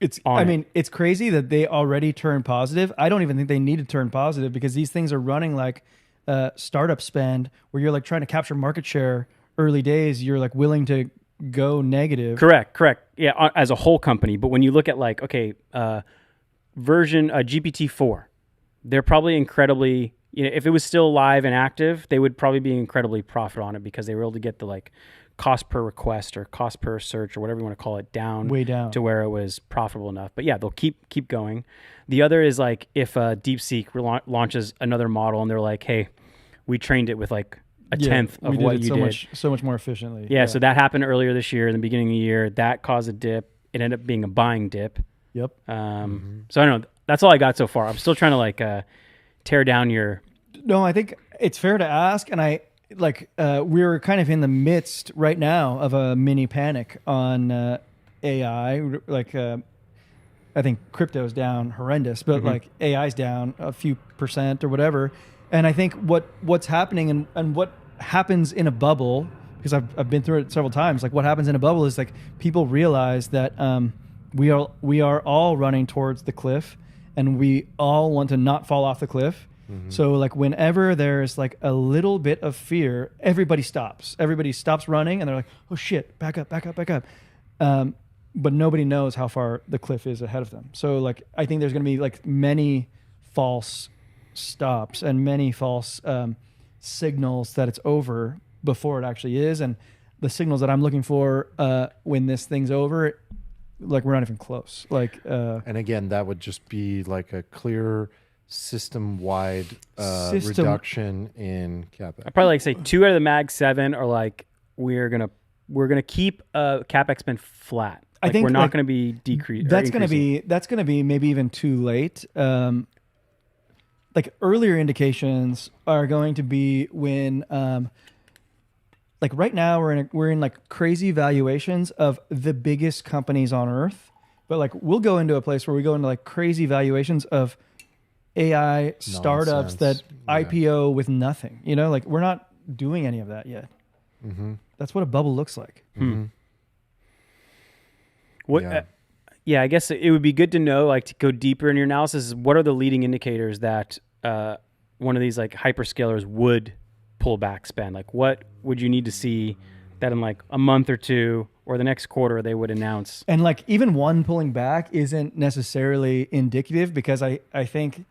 It's crazy that they already turned positive. I don't even think they need to turn positive because these things are running like startup spend where you're like trying to capture market share early days. You're like willing to go negative. Correct. Yeah, as a whole company. But when you look at like, okay, version GPT-4, they're probably incredibly, if it was still live and active, they would probably be incredibly profit on it because they were able to get the like cost per request or cost per search or whatever you want to call it way down to where it was profitable enough. But yeah, they'll keep going. The other is like if DeepSeek launches another model and they're like, hey, we trained it with like a tenth of what you did. So much more efficiently. Yeah, so that happened earlier this year in the beginning of the year. That caused a dip. It ended up being a buying dip. Yep. So I don't know. That's all I got so far. I'm still trying to like tear down your... No, I think it's fair to ask, and we're kind of in the midst right now of a mini panic on AI. Like, I think crypto's down horrendous, but like AI's down a few percent or whatever. And I think what's happening and what happens in a bubble, because I've been through it several times. Like what happens in a bubble is like people realize that we are all running towards the cliff, and we all want to not fall off the cliff. So like whenever there's like a little bit of fear, everybody stops running and they're like, oh shit, back up. But nobody knows how far the cliff is ahead of them. So like, I think there's going to be like many false stops and many false signals that it's over before it actually is. And the signals that I'm looking for when this thing's over, like we're not even close. Like, and again, that would just be like a clear system-wide reduction in CapEx. I'd probably like say 2 out of the Mag 7 are like we're gonna keep CapEx spend flat. Like, I think we're not going to be decreasing. That's going to be maybe even too late. Like earlier indications are going to be when like right now we're in like crazy valuations of the biggest companies on earth, but like we'll go into a place where we go into like crazy valuations of AI startups that IPO with nothing. Like we're not doing any of that yet. That's what a bubble looks like. What? Yeah, I guess it would be good to know, like, to go deeper in your analysis. What are the leading indicators that one of these like hyperscalers would pull back spend? Like, what would you need to see that in like a month or two or the next quarter they would announce? And like even one pulling back isn't necessarily indicative, because I think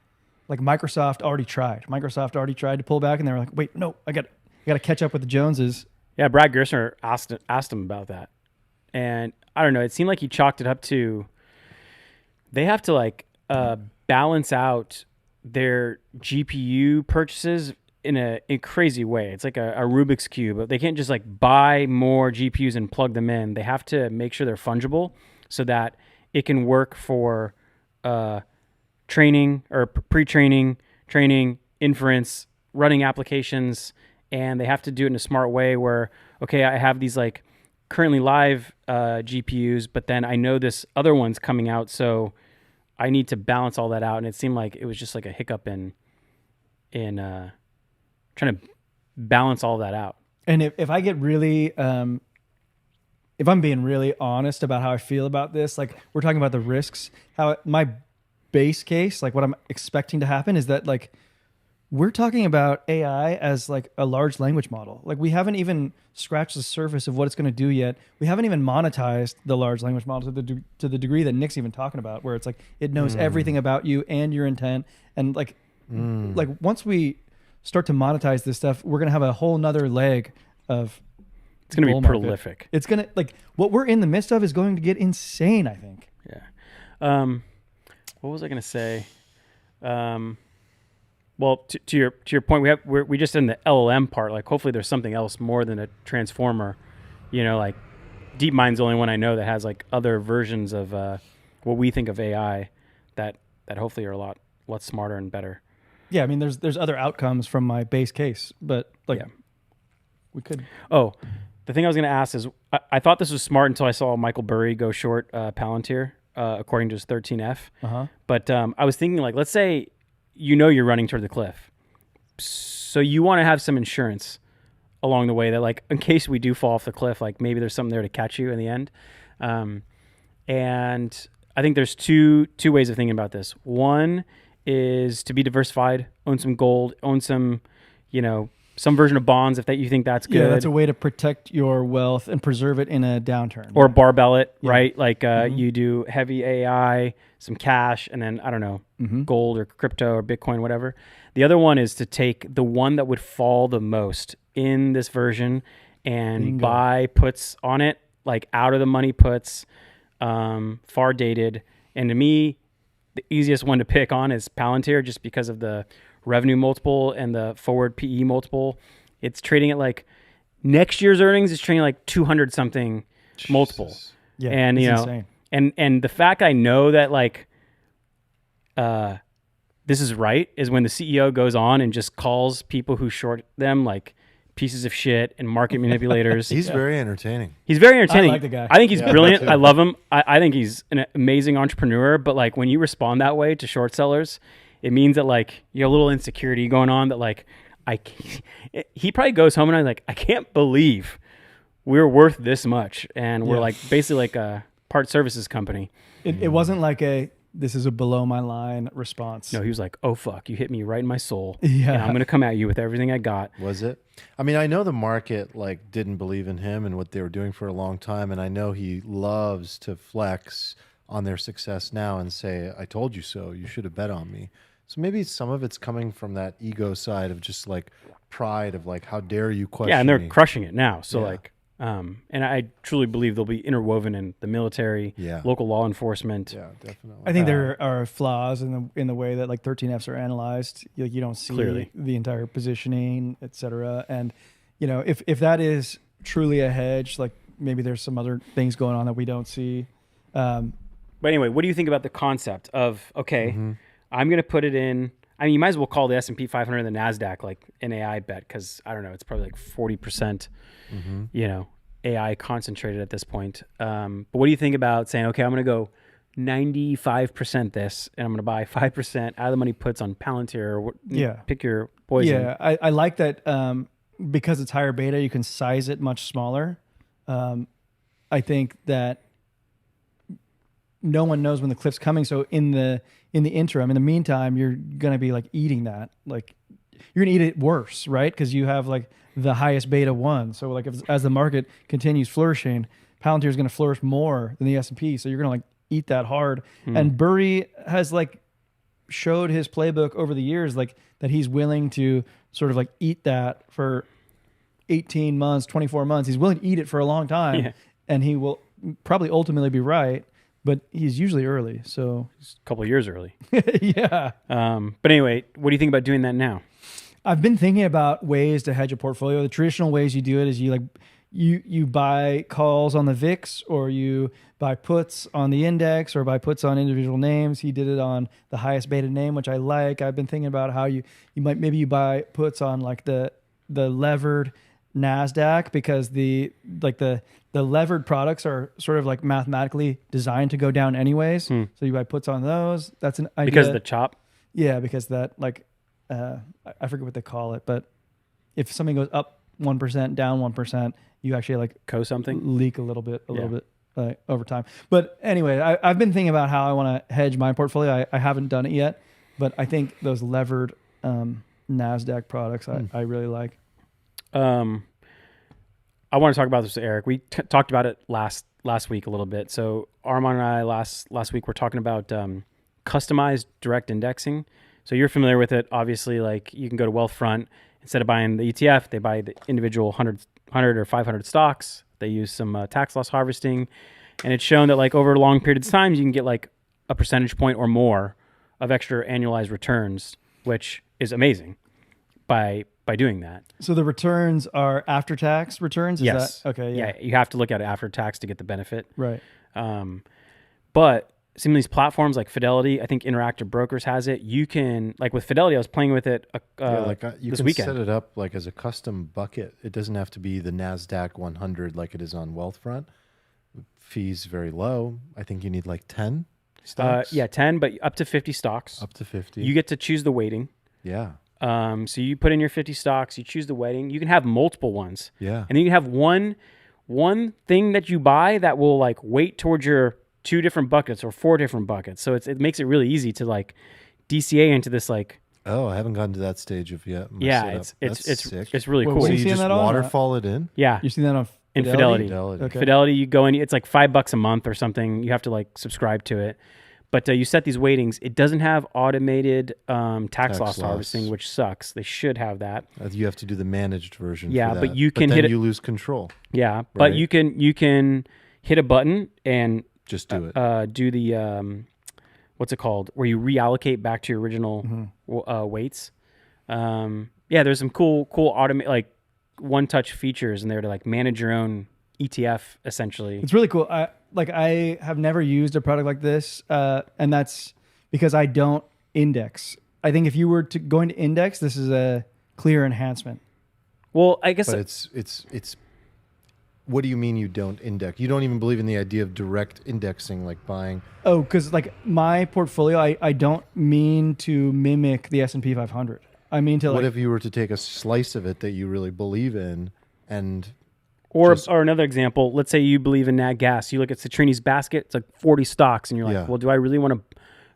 like Microsoft already tried to pull back, and they were like, wait, no, I got to catch up with the Joneses. Yeah, Brad Gerstner asked him about that, and I don't know. It seemed like he chalked it up to they have to like balance out their GPU purchases in a crazy way. It's like a Rubik's Cube. They can't just like buy more GPUs and plug them in. They have to make sure they're fungible so that it can work for training or pre-training, training, inference, running applications. And they have to do it in a smart way where, okay, I have these like currently live GPUs, but then I know this other one's coming out, so I need to balance all that out. And it seemed like it was just like a hiccup in trying to balance all that out. And if I get really, if I'm being really honest about how I feel about this, like we're talking about the risks, how my base case, like what I'm expecting to happen is that like we're talking about AI as like a large language model. Like we haven't even scratched the surface of what it's going to do yet. We haven't even monetized the large language model to the degree that Nick's even talking about, where it's like it knows everything about you and your intent. And like once we start to monetize this stuff, we're going to have a whole nother leg of It's going to be prolific. It's going to like what we're in the midst of is going to get insane, I think. Yeah. What was I going to say? Well, to your point, we just in the LLM part. Like, hopefully, there's something else more than a transformer. You know, like DeepMind's the only one I know that has like other versions of what we think of AI that hopefully are a lot smarter and better. Yeah, I mean, there's other outcomes from my base case, but like we could. Oh, the thing I was going to ask is, I thought this was smart until I saw Michael Burry go short Palantir, according to his 13F. But I was thinking, like, let's say you're running toward the cliff, so you want to have some insurance along the way that, like, in case we do fall off the cliff, like maybe there's something there to catch you in the end. And I think there's two ways of thinking about this. One is to be diversified, own some gold, own some, some version of bonds if that you think that's good. Yeah, that's a way to protect your wealth and preserve it in a downturn. Or barbell it, right? Like you do heavy AI, some cash, and then, I don't know, gold or crypto or Bitcoin, whatever. The other one is to take the one that would fall the most in this version and buy puts on it, like out of the money puts, far dated. And to me, the easiest one to pick on is Palantir, just because of the revenue multiple and the forward PE multiple. It's trading at like next year's earnings is trading like 200 something multiple. Yeah, and insane. and the fact I know that like this is right is when the CEO goes on and just calls people who short them like pieces of shit and market manipulators. He's very entertaining. He's very entertaining. I like the guy. I think he's brilliant. I love him. I think he's an amazing entrepreneur. But like when you respond that way to short sellers, it means that like you have a little insecurity going on that like he probably goes home and I'm like, I can't believe we're worth this much. And we're like basically like a part services company. It wasn't like this is a below my line response. No, he was like, oh fuck, you hit me right in my soul. Yeah. And I'm going to come at you with everything I got. Was it? I mean, I know the market like didn't believe in him and what they were doing for a long time. And I know he loves to flex on their success now and say, I told you so, you should have bet on me. So maybe some of it's coming from that ego side of just like pride of like, how dare you question me? Yeah, and they're crushing it now. So like, and I truly believe they'll be interwoven in the military, local law enforcement. Yeah, definitely. I think there are flaws in the way that like 13Fs are analyzed. Like you don't see Clearly the entire positioning, et cetera. And if that is truly a hedge, like maybe there's some other things going on that we don't see. But anyway, what do you think about the concept of I'm going to put it in? I mean, you might as well call the S&P 500 and the NASDAQ like an AI bet because I don't know, it's probably like 40%, AI concentrated at this point. But what do you think about saying, okay, I'm going to go 95% this, and I'm going to buy 5% out of the money puts on Palantir? Or pick your poison. Yeah, I like that because it's higher beta, you can size it much smaller. I think that no one knows when the cliff's coming. So in the interim, in the meantime, you're going to be like eating that. Like you're going to eat it worse, right? Because you have like the highest beta one. So like as the market continues flourishing, Palantir is going to flourish more than the S&P. So you're going to like eat that hard. And Burry has like showed his playbook over the years, like that he's willing to sort of like eat that for 18 months, 24 months. He's willing to eat it for a long time and he will probably ultimately be right. But he's usually early, so He's a couple of years early. yeah. But anyway, what do you think about doing that now? I've been thinking about ways to hedge a portfolio. The traditional ways you do it is you buy calls on the VIX, or you buy puts on the index, or buy puts on individual names. He did it on the highest beta name, which I like. I've been thinking about how you might maybe buy puts on like the levered NASDAQ, because the levered products are sort of like mathematically designed to go down anyways. So you buy puts on those. That's an idea. Because of the chop? Yeah, because that like, I forget what they call it, but if something goes up 1%, down 1%, you actually like something. leak a little bit over time. But anyway, I've been thinking about how I want to hedge my portfolio. I haven't done it yet, but I think those levered NASDAQ products I really like. I want to talk about this with Eric. We talked about it last week a little bit. So Armand and I last week were talking about customized direct indexing. So you're familiar with it. Obviously, like you can go to Wealthfront. Instead of buying the ETF, they buy the individual 100 or 500 stocks. They use some tax loss harvesting. And it's shown that like over a long period of time, you can get like a percentage point or more of extra annualized returns, which is amazing by doing that. So the returns are after-tax returns? Yes. Okay, yeah. You have to look at it after tax to get the benefit. Right. But some of these platforms like Fidelity, I think Interactive Brokers has it. You can, like with Fidelity, I was playing with it you this can weekend. set it up like as a custom bucket. It doesn't have to be the NASDAQ 100 like it is on Wealthfront. Fees very low. I think you need like 10 stocks. 10, but up to 50 stocks. Up to 50. You get to choose the weighting. Yeah. So you put in your 50 stocks, you choose the weighting. You can have multiple ones. Yeah. And then you have one thing that you buy that will like weight towards your 2 different buckets or 4 different buckets. So it makes it really easy to like DCA into this like. Oh, I haven't gotten to that stage of yet. It's really Well, cool. what So are you you seeing just that on? waterfall it in? Yeah. You see that on In Fidelity? Fidelity. Okay. Fidelity, you go in, it's like $5 a month or something. You have to like subscribe to it. But you set these weightings. It doesn't have automated tax loss harvesting, which sucks. They should have that. You have to do the managed version. Yeah, for that. but you can then hit it. You lose control. Yeah, but Right. you can hit a button and Just do it. do the what's it called, where you reallocate back to your original weights. There's some cool automate like one-touch features in there to like manage your own ETF essentially. It's really cool. I have never used a product like this, and that's because I don't index. I think if you were going to index, this is a clear enhancement. Well, I guess But it's. What do you mean you don't index? You don't even believe in the idea of direct indexing, like buying. Oh, because like my portfolio, I don't mean to mimic the S&P 500. I mean to What like. if you were to take a slice of it that you really believe in, and or another example, let's say you believe in nat gas. You look at Citrini's basket, it's like 40 stocks, and you're like, Yeah. well, do I really want to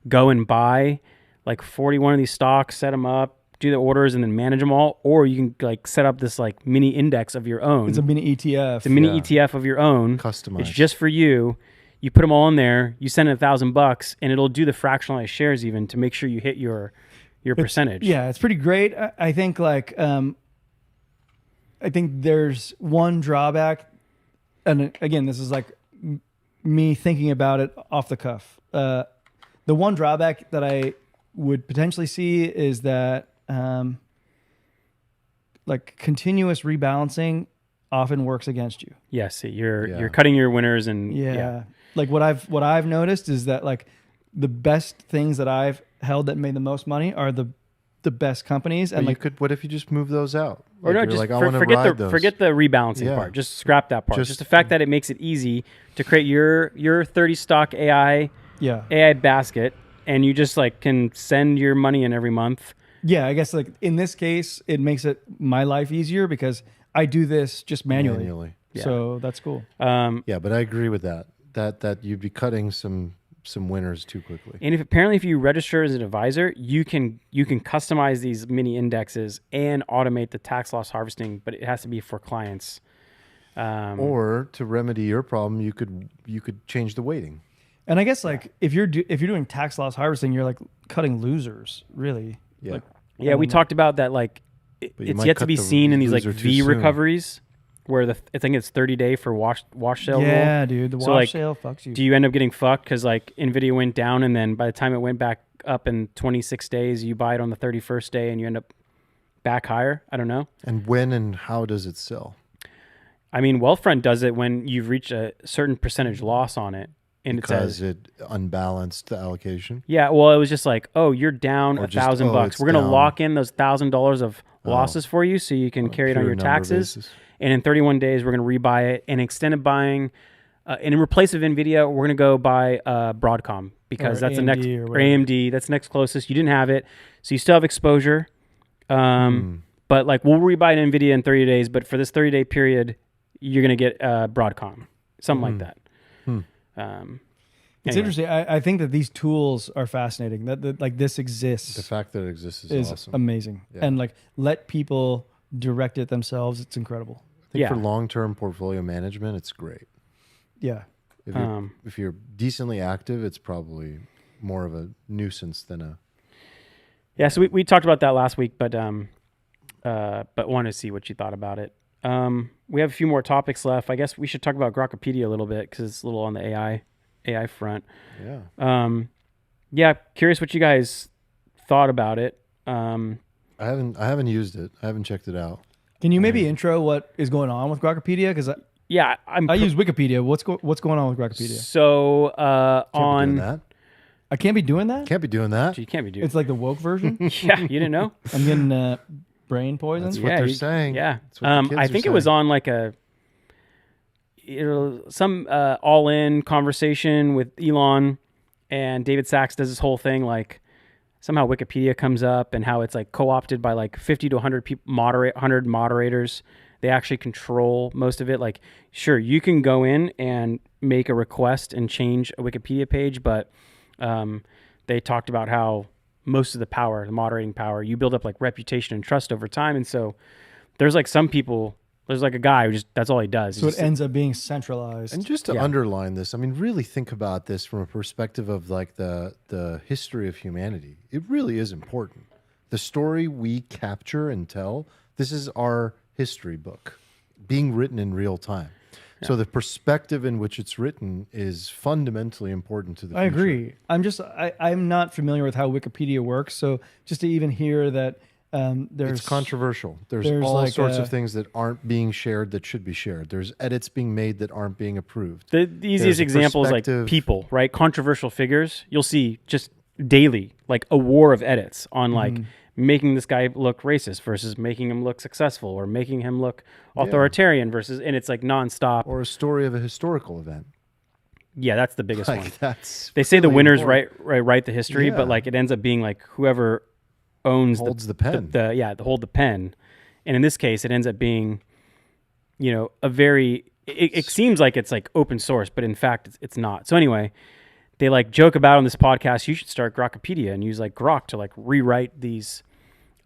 go and buy like 41 of these stocks, set them up, do the orders, and then manage them all? Or you can like set up this like mini index of your own. It's a mini ETF. It's a mini ETF of your own. customized? It's just for you. You put them all in there. You send it $1,000, and it'll do the fractionalized shares even to make sure you hit your percentage. Yeah, it's pretty great. I think like I think there's one drawback, and again, this is like me thinking about it off the cuff. The one drawback that I would potentially see is that like continuous rebalancing often works against you. Yes, you're cutting your winners, and Yeah. Like what I've noticed is that like the best things that I've held that made the most money are the best companies. But And you like could. What if you just move those out? Or no, you're just like, I want to forget ride those. forget the rebalancing Yeah. part. Just scrap that part. Just- Just the fact that it makes it easy to create your 30 stock AI basket, and you just like can send your money in every month. Yeah, I guess like in this case, it makes it my life easier because I do this just manually. So that's cool. Yeah, but I agree with that. That you'd be cutting some winners too quickly. And if you register as an advisor, you can customize these mini indexes and automate the tax loss harvesting, but it has to be for clients. Or to remedy your problem, you could change the weighting. And I guess like if you're doing tax loss harvesting, you're like cutting losers, really. Yeah. Like, Yeah, we talked about that. Like But you it's might yet to cut be the seen in these like loser too V soon. recoveries, where I think it's 30 day for wash sale rule. Yeah, dude, the So, wash like, sale fucks you. Do you end up getting fucked because like Nvidia went down, and then by the time it went back up in 26 days, you buy it on the 31st day, and you end up back higher? I don't know. And when and how does it sell? I mean, Wealthfront does it when you've reached a certain percentage loss on it, and Because it says, it unbalanced the allocation. yeah. Well, it was just like, oh, you're down Or just, $1,000. it's We're gonna down. lock in those $1,000 of losses for you, so you can carry it on Pure your number taxes. basis. And in 31 days, we're going to rebuy it and extended buying. And in replace of NVIDIA, we're going to go buy Broadcom because Or that's the AMD next, or or whatever. AMD. That's the next closest. You didn't have it, so you still have exposure. but like we'll rebuy an NVIDIA in 30 days, but for this 30-day period, you're going to get Broadcom, something like that. It's Anyway. interesting. I think that these tools are fascinating. That like this exists The fact that it exists is awesome. amazing, Yeah. and like let people direct it themselves. It's incredible. I think Yeah. for long-term portfolio management, it's great. Yeah. If you're decently active, it's probably more of a nuisance than a. Yeah, so we talked about that last week, but wanted to see what you thought about it. We have a few more topics left. I guess we should talk about Grokopedia a little bit because it's a little on the AI front. Yeah. Yeah, curious what you guys thought about it. I haven't used it. I haven't checked it out. Can you maybe intro what is going on with Grokopedia? Because Yeah, I use Wikipedia. What's going on with Grokopedia? So Can't be on doing that. I can't be doing that. Can't be doing that. you can't be doing. It's like the woke version. Yeah, you didn't know? I'm getting brain poison. That's what they're saying. Yeah. That's what the kids I are think it was saying. on like some all-in conversation with Elon, and David Sachs does this whole thing like somehow Wikipedia comes up and how it's like co-opted by like 50 to 100 people, 100 moderators. They actually control most of it. Like, sure, you can go in and make a request and change a Wikipedia page, but they talked about how most of the power, the moderating power, you build up like reputation and trust over time. And so there's like some people, there's like a guy who just, that's all he does. So it ends up being centralized. And just to underline this, I mean, really think about this from a perspective of like the history of humanity. It really is important. The story we capture and tell, this is our history book being written in real time. Yeah. So the perspective in which it's written is fundamentally important to the future. I agree. I'm not familiar with how Wikipedia works. So just to even hear that there's it's controversial. There's all like sorts of things that aren't being shared that should be shared. There's edits being made that aren't being approved. The easiest example is like people, right? Controversial figures. You'll see just daily, like a war of edits on like making this guy look racist versus making him look successful or making him look authoritarian versus, and it's like nonstop. Or a story of a historical event. Yeah, that's the biggest one. That's they say the really winners important. write the history, but like it ends up being like whoever owns holds the pen. Hold the pen. And in this case, it ends up being, you know, a very, it seems like it's like open source, but in fact it's not. So anyway, they like joke about on this podcast, you should start Grokopedia and use like Grok to like rewrite these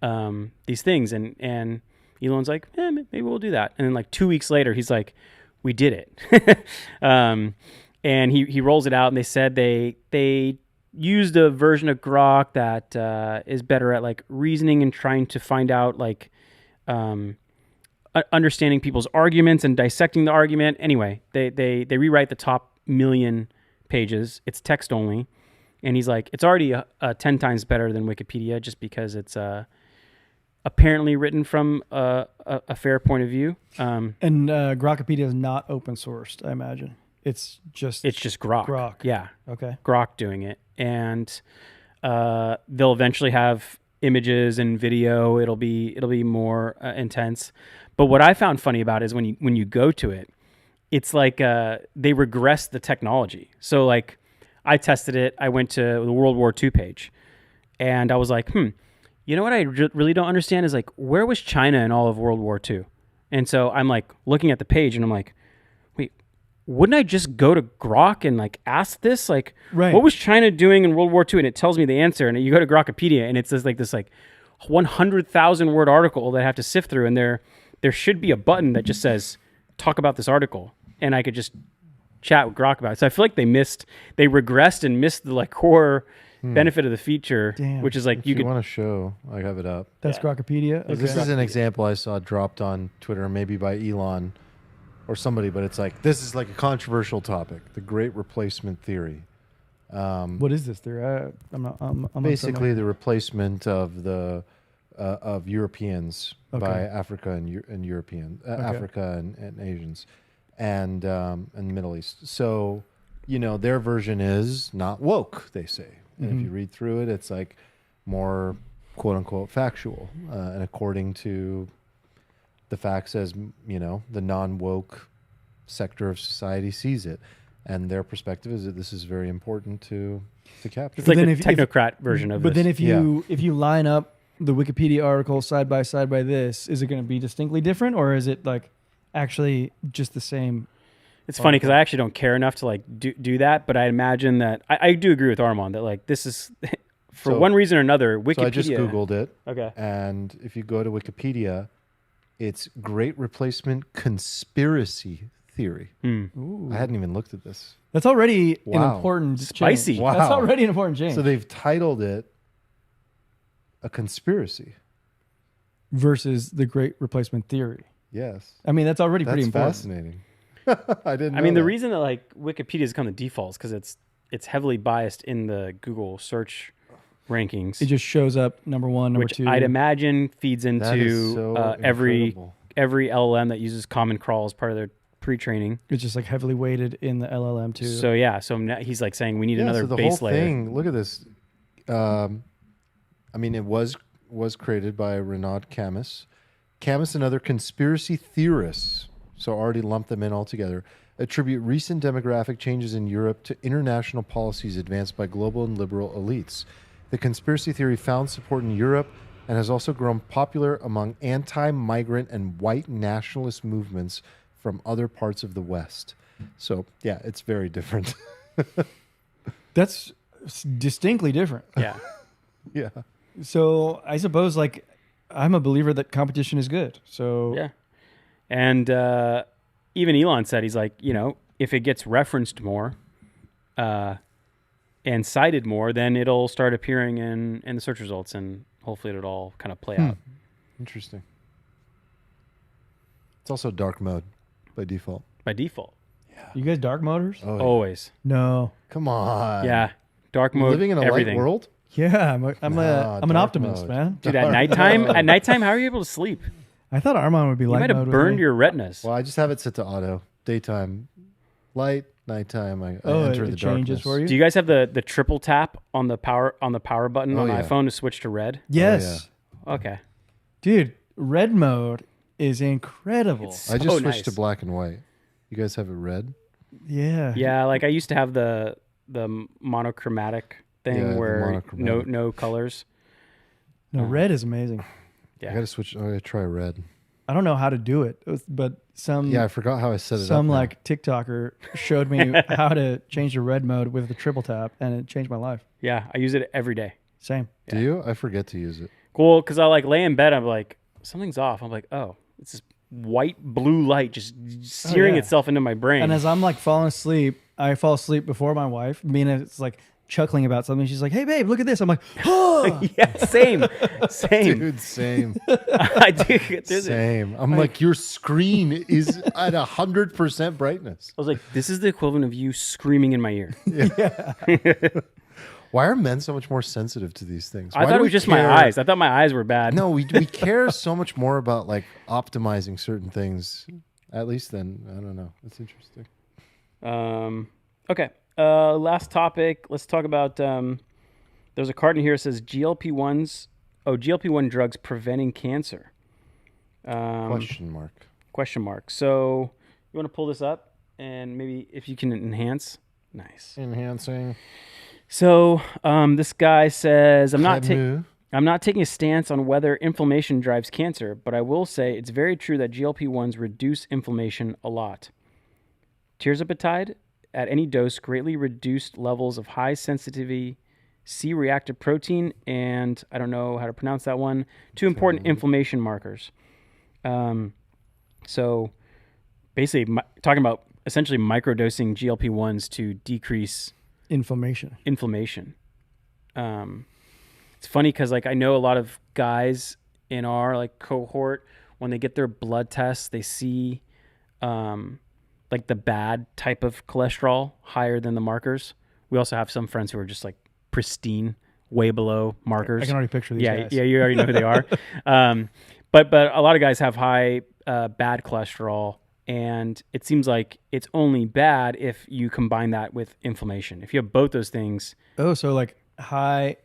things. And Elon's like, maybe we'll do that. And then like 2 weeks later, he's like, we did it. And he rolls it out, and they said they used a version of Grok that is better at like reasoning and trying to find out like understanding people's arguments and dissecting the argument. Anyway, they rewrite the top 1,000,000 pages. It's text only, and he's like, it's already 10 times better than Wikipedia just because it's apparently written from a fair point of view. And Grokopedia is not open sourced, I imagine. It's just Grok. Yeah. Okay. Grok doing it. And they'll eventually have images and video. It'll be more intense. But what I found funny about it is when you go to it, it's like they regress the technology. So like I tested it. I went to the World War II page, and I was like, you know what I really don't understand is like, where was China in all of World War II? And so I'm like looking at the page, and I'm like, wait, wouldn't I just go to Grok and like ask this? Like, what was China doing in World War II? And it tells me the answer. And you go to Grokopedia, and it's this 100,000 word article that I have to sift through. And there should be a button that just says, talk about this article. And I could just chat with Grok about it. So I feel like they regressed and missed the like core benefit of the feature, which is like if you want to show, I have it up. That's Grokopedia. Okay. This is an example I saw dropped on Twitter, maybe by Elon or somebody, but it's like, this is like a controversial topic, the great replacement theory. What is this theory? I'm basically the replacement of the of Europeans by Africa and European Africa and Asians and the Middle East. So, you know, their version is not woke, they say. And if you read through it, it's like more quote unquote factual and according to the facts as, you know, the non-woke sector of society sees it. And their perspective is that this is very important to capture. It's like the technocrat version of but this. But then if you line up the Wikipedia article side by this, is it going to be distinctly different, or is it like actually just the same? It's funny because I actually don't care enough to like do that, but I imagine that I do agree with Armand that like this is for one reason or another. Wikipedia. So I just Googled it. Okay. And if you go to Wikipedia, it's Great Replacement Conspiracy Theory. I hadn't even looked at this. That's already an Wow. important Spicy. change. Wow. That's already an important change. So they've titled it a conspiracy. Versus the Great Replacement Theory. Yes. I mean, that's already pretty That's important. fascinating. I didn't know I mean, the that. reason that like Wikipedia has come to default is because it's heavily biased in the Google search rankings, It just shows up number one, number which two. I'd imagine feeds That is into so every incredible. LLM that uses Common Crawl as part of their pre-training. It's just like heavily weighted in the LLM too. So yeah, so now he's like saying we need Yeah, another so the base whole layer. thing, look at this. I mean, it was created by Renaud Camus. Camus and other conspiracy theorists, so already lump them in altogether, attribute recent demographic changes in Europe to international policies advanced by global and liberal elites. The conspiracy theory found support in Europe and has also grown popular among anti-migrant and white nationalist movements from other parts of the West. So, yeah, it's very different. That's distinctly different. Yeah. Yeah. So I suppose like I'm a believer that competition is good. So Yeah. And even Elon said, he's like, if it gets referenced more and cited more, then it'll start appearing in the search results, and hopefully it'll all kind of play out. Interesting. It's also dark mode by default. By default. you guys dark moders? Oh, yeah. Always. No. Come on. Yeah. Dark mode. Living in a everything. light world? Yeah, I'm Nah, an dark optimist, mode. man. Dude, at nighttime, how are you able to sleep? I thought Armand would be You light might have mode with burned me. your retinas. Well, I just have it set to auto. Daytime, light. Nighttime, I Oh, enter it the changes darkness. for you? Do you guys have the triple tap on the power button Oh, on yeah. iPhone to switch to red? Yes. Okay. Dude, red mode is incredible. It's- I just So switched nice. to black and white. You guys have it red? yeah. Yeah, like I used to have the monochromatic thing Yeah, the where monochromatic. no colors. No, red is amazing. Yeah. I gotta switch. I gotta try red. I don't know how to do it, but Yeah, I forgot how I set it up. some now. like TikToker showed me how to change the red mode with the triple tap, and it changed my life. Yeah, I use it every day. Same. Do you? I forget to use it. Cool, because I like lay in bed. I'm like, something's off. I'm like, oh, it's this white blue light just searing yeah. itself into my brain. And as I'm like falling asleep, I fall asleep before my wife. Mina is like chuckling about something. She's like, "Hey, babe, look at this." I'm like, "Oh, yeah, same. Dude, same. I do. There's a- Same. I'm like, your screen is at 100% brightness. I was like, this is the equivalent of you screaming in my ear. Why are men so much more sensitive to these things? I Why thought do it was we just care- my eyes. I thought my eyes were bad. No, we care so much more about like optimizing certain things. At least then, I don't know. It's interesting. Okay. Last topic. Let's talk about. There's a card in here that says GLP-1 drugs preventing cancer. Question mark. So you want to pull this up and maybe if you can enhance. Nice. Enhancing. So this guy says, I'm not Hedmu. taking a stance on whether inflammation drives cancer, but I will say it's very true that GLP-1s reduce inflammation a lot. Tirzepatide at any dose greatly reduced levels of high sensitivity C-reactive protein and, I don't know how to pronounce that one, two important inflammation markers. So basically talking about essentially microdosing GLP-1s to decrease inflammation." It's funny because like I know a lot of guys in our like cohort, when they get their blood tests, they see like the bad type of cholesterol higher than the markers. We also have some friends who are just like pristine, way below markers. I can already picture these guys. Yeah, you already know who they are. But a lot of guys have high bad cholesterol, and it seems like it's only bad if you combine that with inflammation. If you have both those things, Oh, so like high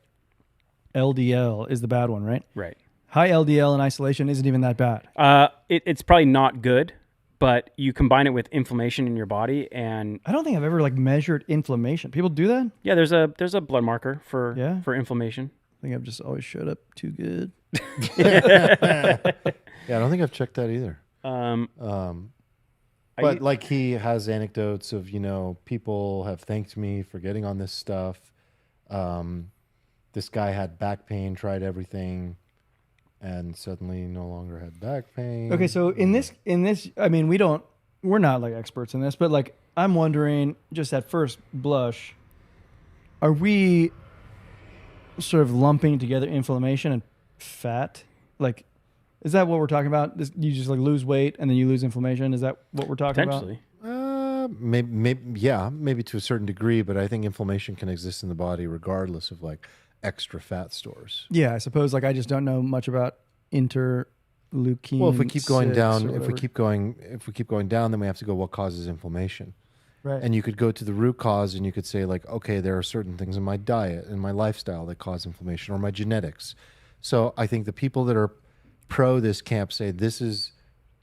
LDL is the bad one, right? right? High LDL in isolation isn't even that bad. It's probably not good, but you combine it with inflammation in your body, and I don't think I've ever like measured inflammation. People do that? yeah, there's a blood marker for Yeah? inflammation. think I've just always showed up too good. Yeah, I don't think I've checked that either. I- But like he has anecdotes of, people have thanked me for getting on this stuff. This guy had back pain, tried everything, and suddenly no longer had back pain. Okay, so in this, I mean, we're not like experts in this, but like I'm wondering, just at first blush, are we sort of lumping together inflammation and fat? Like, is that what we're talking about? You just like lose weight and then you lose inflammation. Is that what we're talking about? Potentially. Maybe to a certain degree, but I think inflammation can exist in the body regardless of like extra fat stores. Yeah, I suppose. Like I just don't know much about interleukin. Well, if we keep going 6 down, or if we whatever. keep going down, then we have to go what causes inflammation. Right. And you could go to the root cause and you could say like, okay, there are certain things in my diet and my lifestyle that cause inflammation, or my genetics. So I think the people that are pro this camp say this is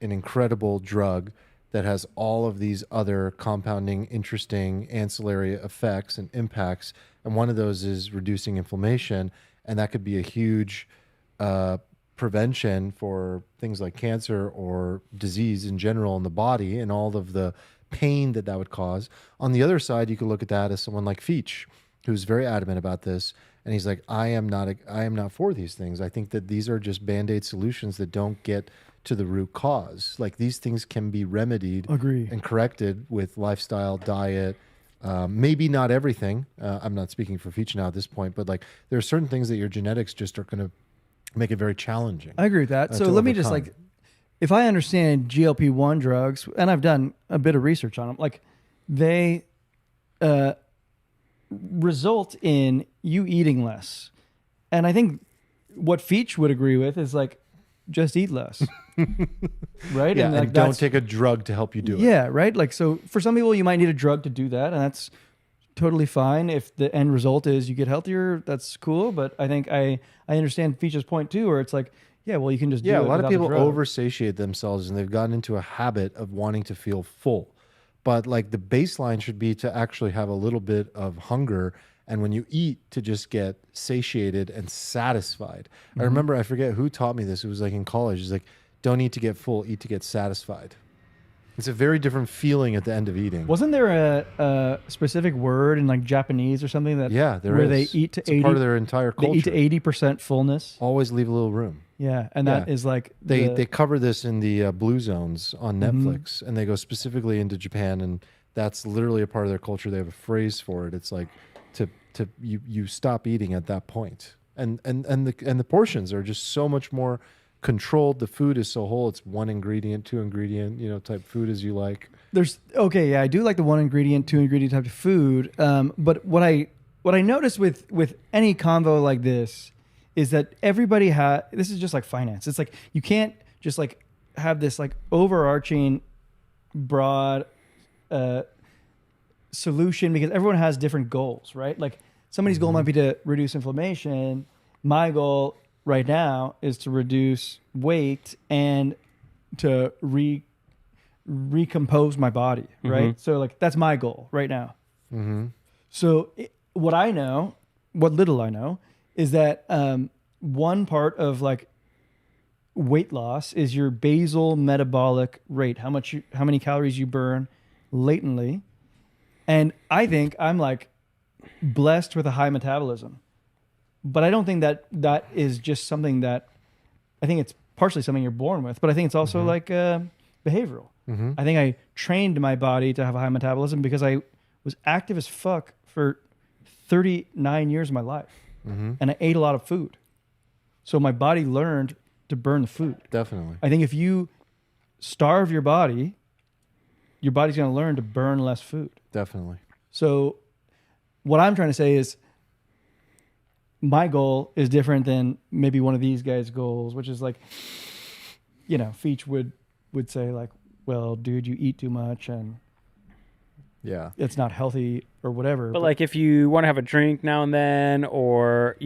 an incredible drug that has all of these other compounding, interesting ancillary effects and impacts. And one of those is reducing inflammation. And that could be a huge prevention for things like cancer or disease in general in the body and all of the pain that would cause. On the other side, you could look at that as someone like Feach, who's very adamant about this. And he's like, I am not for these things. I think that these are just Band-Aid solutions that don't get to the root cause. Like these things can be remedied and corrected with lifestyle, diet, maybe not everything. I'm not speaking for Feach now at this point, but like there are certain things that your genetics just are going to make it very challenging. I agree with that. So let me just like, if I understand GLP-1 drugs, and I've done a bit of research on them, like they result in you eating less. And I think what Feach would agree with is like, just eat less. Right? Yeah, and, like, and don't take a drug to help you do it. Yeah, right? Like, so for some people, you might need a drug to do that, and that's totally fine. If the end result is you get healthier, that's cool. But I think I understand Feach's point too, where it's like, yeah, well, you can just do it. Yeah, a lot of people without the drug. oversatiate themselves and they've gotten into a habit of wanting to feel full. But like the baseline should be to actually have a little bit of hunger, and when you eat, to just get satiated and satisfied. I remember, I forget who taught me this. It was like in college. It's like, don't eat to get full, eat to get satisfied. It's a very different feeling at the end of eating. Wasn't there a specific word in like Japanese or something that there where is. they eat to It's 80 part of their entire culture. They eat to 80% fullness. Always leave a little room. Yeah, and that is like They cover this in the Blue Zones on Netflix, and they go specifically into Japan, and that's literally a part of their culture. They have a phrase for it. It's like you stop eating at that point, and the portions are just so much more controlled. The food is so whole. It's 1 ingredient, 2 ingredient, type food as you like. I do like the 1 ingredient, 2 ingredient type of food. But what I notice with any convo like this is that everybody this is just like finance. It's like you can't just like have this like overarching broad solution, because everyone has different goals, right? Like somebody's goal might be to reduce inflammation. My goal right now is to reduce weight and to recompose my body, right? So like that's my goal right now. So what little I know is that one part of like weight loss is your basal metabolic rate, how many calories you burn latently. And I think I'm like blessed with a high metabolism, but I don't think that is just something that, I think it's partially something you're born with, but I think it's also like behavioral. I think I trained my body to have a high metabolism because I was active as fuck for 39 years of my life, and I ate a lot of food. So my body learned to burn the food. Definitely. I think if you starve your body's going to learn to burn less food. Definitely. So what I'm trying to say is my goal is different than maybe one of these guys' goals, which is like, Feach would say like, well, dude, you eat too much and it's not healthy or whatever. But like if you want to have a drink now and then, or,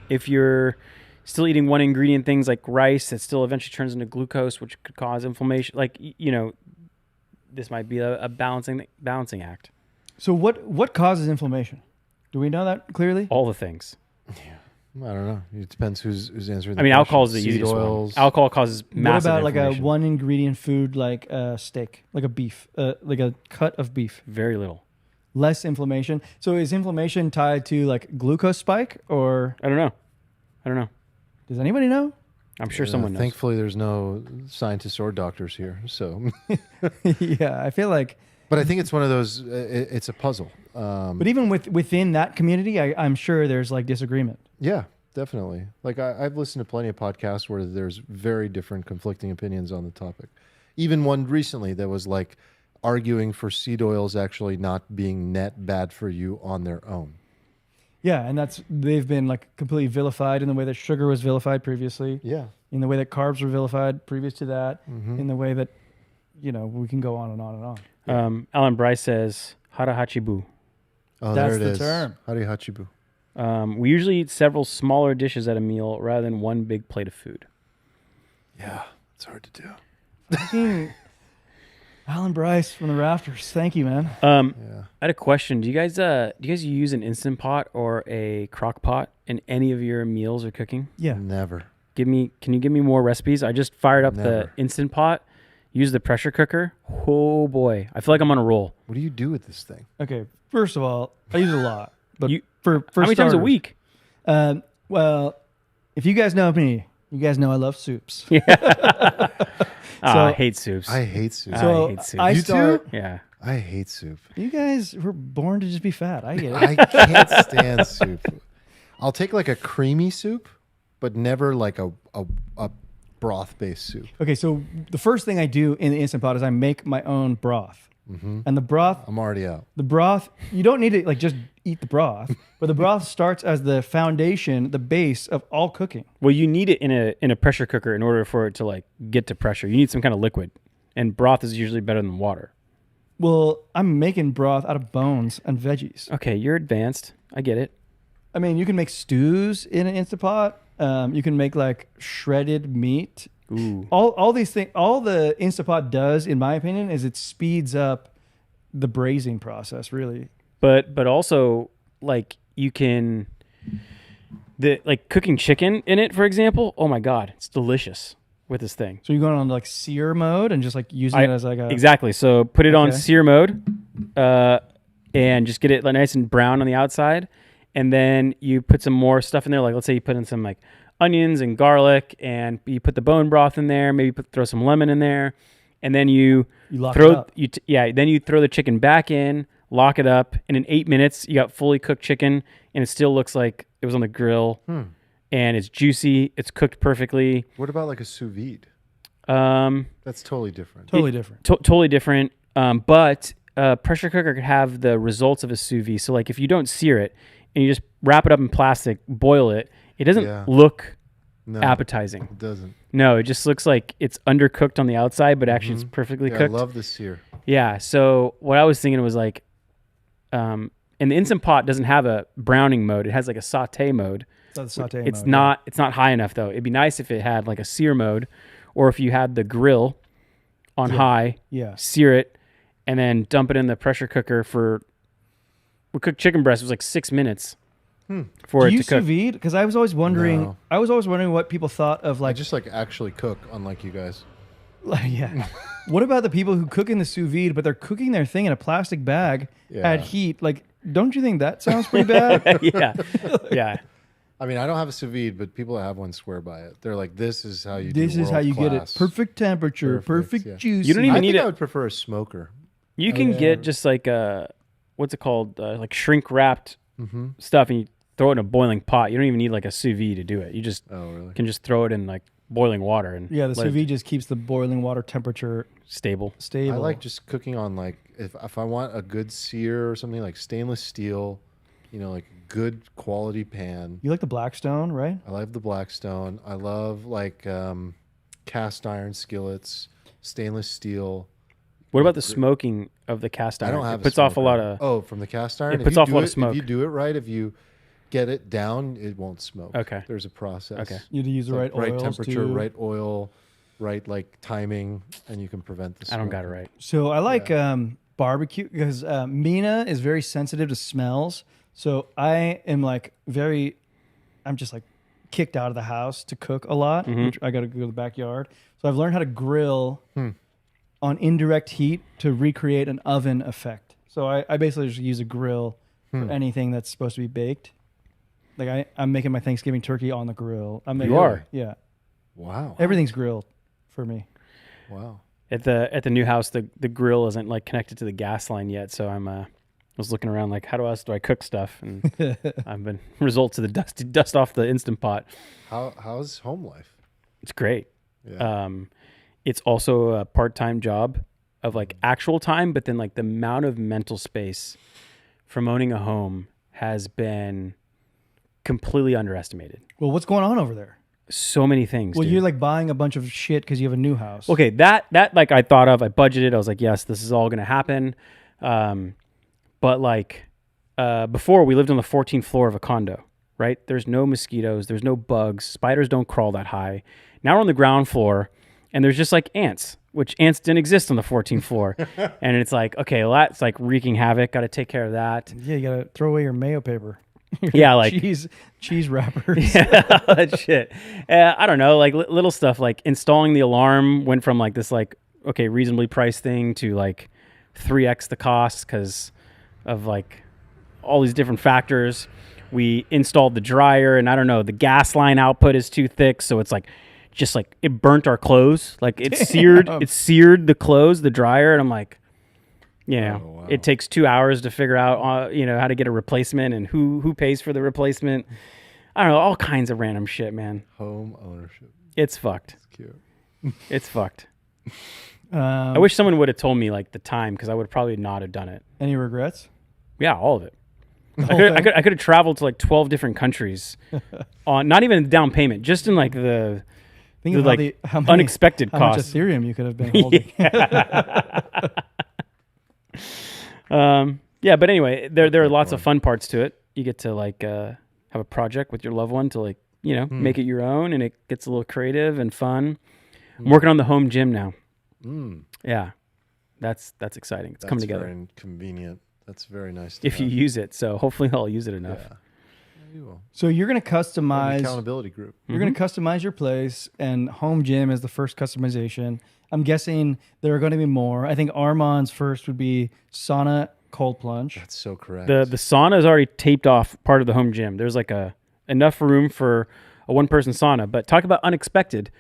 if you're still eating 1 ingredient things like rice that still eventually turns into glucose, which could cause inflammation, like, this might be a balancing act. So what causes inflammation? Do we know that clearly? All the things. I don't know. It depends who's answering. I mean, alcohol is the Seed easiest oils. one. Alcohol causes What massive about like a inflammation. one ingredient food like steak, like a beef, like a cut of beef? Very little. Less inflammation. So is inflammation tied to like glucose spike, or I don't know. does anybody know? I'm sure someone knows. Thankfully, there's no scientists or doctors here. So, Yeah, I feel like. but I think it's one of those. It's a puzzle. But even within that community, I'm sure there's like disagreement. Yeah, definitely. Like I've listened to plenty of podcasts where there's very different conflicting opinions on the topic. Even one recently that was like arguing for seed oils actually not being net bad for you on their own. Yeah, and they've been like completely vilified in the way that sugar was vilified previously, Yeah. in the way that carbs were vilified previous to that, Mm-hmm. in the way that, we can go on and on and on. Alan Bryce says, Hara Hachibu. Oh, That's there it the is. term. Hare Hachibu. We usually eat several smaller dishes at a meal rather than one big plate of food. Yeah, it's hard to do. Fucking Alan Bryce from the rafters. Thank you, man. Yeah. I had a question. Do you guys use an Instant Pot or a crock pot in any of your meals or cooking? Yeah. Never. Can you give me more recipes? I just fired up the Never. Instant Pot, used the pressure cooker. Oh boy, I feel like I'm on a roll. What do you do with this thing? Okay. First of all, I use it a lot, but for How many times a starters, week? Well, if you guys know me, you guys know I love soups. I hate soups. I hate soup. So I hate soup. I You start. too? Yeah. I hate soup. You guys were born to just be fat. I get it. I can't stand soup. I'll take like a creamy soup, but never like a broth-based soup. Okay, so the first thing I do in the Instant Pot is I make my own broth. Mm-hmm. And the broth, I'm already out. you don't need to like just eat the broth, but the broth starts as the foundation, the base of all cooking. Well, you need it in a pressure cooker in order for it to like get to pressure. You need some kind of liquid, and broth is usually better than water. Well, I'm making broth out of bones and veggies. Okay, you're advanced. I get it. I mean, you can make stews in an Instant Pot. You can make like shredded meat. Ooh. All these things, all the Instant Pot does, in my opinion, is it speeds up the braising process, really. But also like you can cooking chicken in it, for example. Oh my god, it's delicious with this thing. So you're going on like sear mode and just like using it as like a Exactly. So put it on Okay. sear mode, and just get it like nice and brown on the outside, and then you put some more stuff in there. Like let's say you put in some like onions and garlic, and you put the bone broth in there. Maybe throw some lemon in there, and then you lock throw it up. then you throw the chicken back in, lock it up, and in 8 minutes you got fully cooked chicken, and it still looks like it was on the grill, and it's juicy. It's cooked perfectly. What about like a sous vide? Um, That's totally different. Totally different. totally different. But pressure cooker could have the results of a sous vide. So like if you don't sear it and you just wrap it up in plastic, boil it, it doesn't Yeah. look No, appetizing. it doesn't. No, it just looks like it's undercooked on the outside, but actually it's perfectly Yeah, cooked. I love the sear. Yeah. So what I was thinking was like, and the Instant Pot doesn't have a browning mode. It has like a saute mode. It's not the saute It's mode, not. It's not high enough though. It'd be nice if it had like a sear mode, or if you had the grill on high, Yeah. sear it, and then dump it in the pressure cooker for. We cooked chicken breast. It was like 6 minutes for Do it you to cook. sous vide? Because I was always wondering. No. I was always wondering what people thought of I like. just like actually cook, unlike you guys. Yeah. What about the people who cook in the sous vide, but they're cooking their thing in a plastic bag Yeah. at heat? Like, don't you think that sounds pretty bad? yeah, yeah. I mean, I don't have a sous vide, but people that have one swear by it. They're like, "This is how you. This do is how you get it. world-class." Perfect temperature, perfect yeah. juice. You don't I even think need I it. would prefer a smoker. You can yeah. get just like what's it called? Like shrink wrapped stuff, and you throw it in a boiling pot. You don't even need like a sous vide to do it. You just Oh, really? can just throw it in like boiling water and Yeah, the let sous it vide just keeps the boiling water temperature stable. stable. I like just cooking on like if I want a good sear or something like stainless steel, like a good quality pan. You like the Blackstone, right? I love the Blackstone. I love like cast iron skillets, stainless steel. What about the smoking of the cast I iron? don't have. It puts off a lot of. from the cast iron. It If puts you off a do lot of it- smoke. If you do it right, if you get it down, it won't smoke. Okay. There's a process. Okay. You have to use the right Right oils temperature, too. right oil, right like timing, and you can prevent the smoke. I don't got it right. So I like barbecue because Mina is very sensitive to smells. So I am like I'm just like kicked out of the house to cook a lot. Which I got to go to the backyard. So I've learned how to grill on indirect heat to recreate an oven effect. So I basically just use a grill for anything that's supposed to be baked. Like I'm making my Thanksgiving turkey on the grill. You are? Yeah. Wow. Everything's grilled for me. Wow. At the new house, the grill isn't like connected to the gas line yet, so I was looking around like, how else do I cook stuff? And I've been results of the dust off the Instant Pot. How's home life? It's great. Yeah. It's also a part-time job of like actual time, but then like the amount of mental space from owning a home has been completely underestimated. Well, what's going on over there? So many things. Well, dude. you're like buying a bunch of shit because you have a new house. Okay, that like I thought of, I budgeted, I was like, yes, this is all going to happen. But like before, we lived on the 14th floor of a condo, right? There's no mosquitoes, there's no bugs, spiders don't crawl that high. Now we're on the ground floor, and there's just like ants, which ants didn't exist on the 14th floor. And it's like, okay, well, that's like wreaking havoc. Got to take care of that. Yeah, you got to throw away your mayo paper. Yeah, like cheese wrappers. Yeah, that shit. I don't know, like little stuff like installing the alarm went from like this like, okay, reasonably priced thing to like 3x the cost because of like all these different factors. We installed the dryer, and I don't know, the gas line output is too thick, so it's like just like it burnt our clothes. Like it seared the clothes, the dryer, and I'm like, yeah, oh, wow. It takes 2 hours to figure out how to get a replacement and who pays for the replacement. I don't know, all kinds of random shit, man. Home ownership. It's fucked. It's cute. It's fucked. I wish someone would have told me like the time, because I would probably not have done it. Any regrets? Yeah, all of it. I could have traveled to like 12 different countries on not even down payment, just in like the Think of like how many, unexpected how costs. much Ethereum you could have been holding. Yeah, but anyway, there are lots of fun parts to it. You get to like have a project with your loved one to like make it your own, and it gets a little creative and fun. I'm working on the home gym now. Yeah, that's exciting. It's coming together. Very convenient. That's very nice. To If you use it, so hopefully I'll use it enough. Yeah. You will. So you're going to customize An accountability group. You're going to customize your place, and home gym is the first customization. I'm guessing there are going to be more. I think Armand's first would be sauna cold plunge. That's so correct. The sauna is already taped off part of the home gym. There's like enough room for a one-person sauna. But talk about unexpected.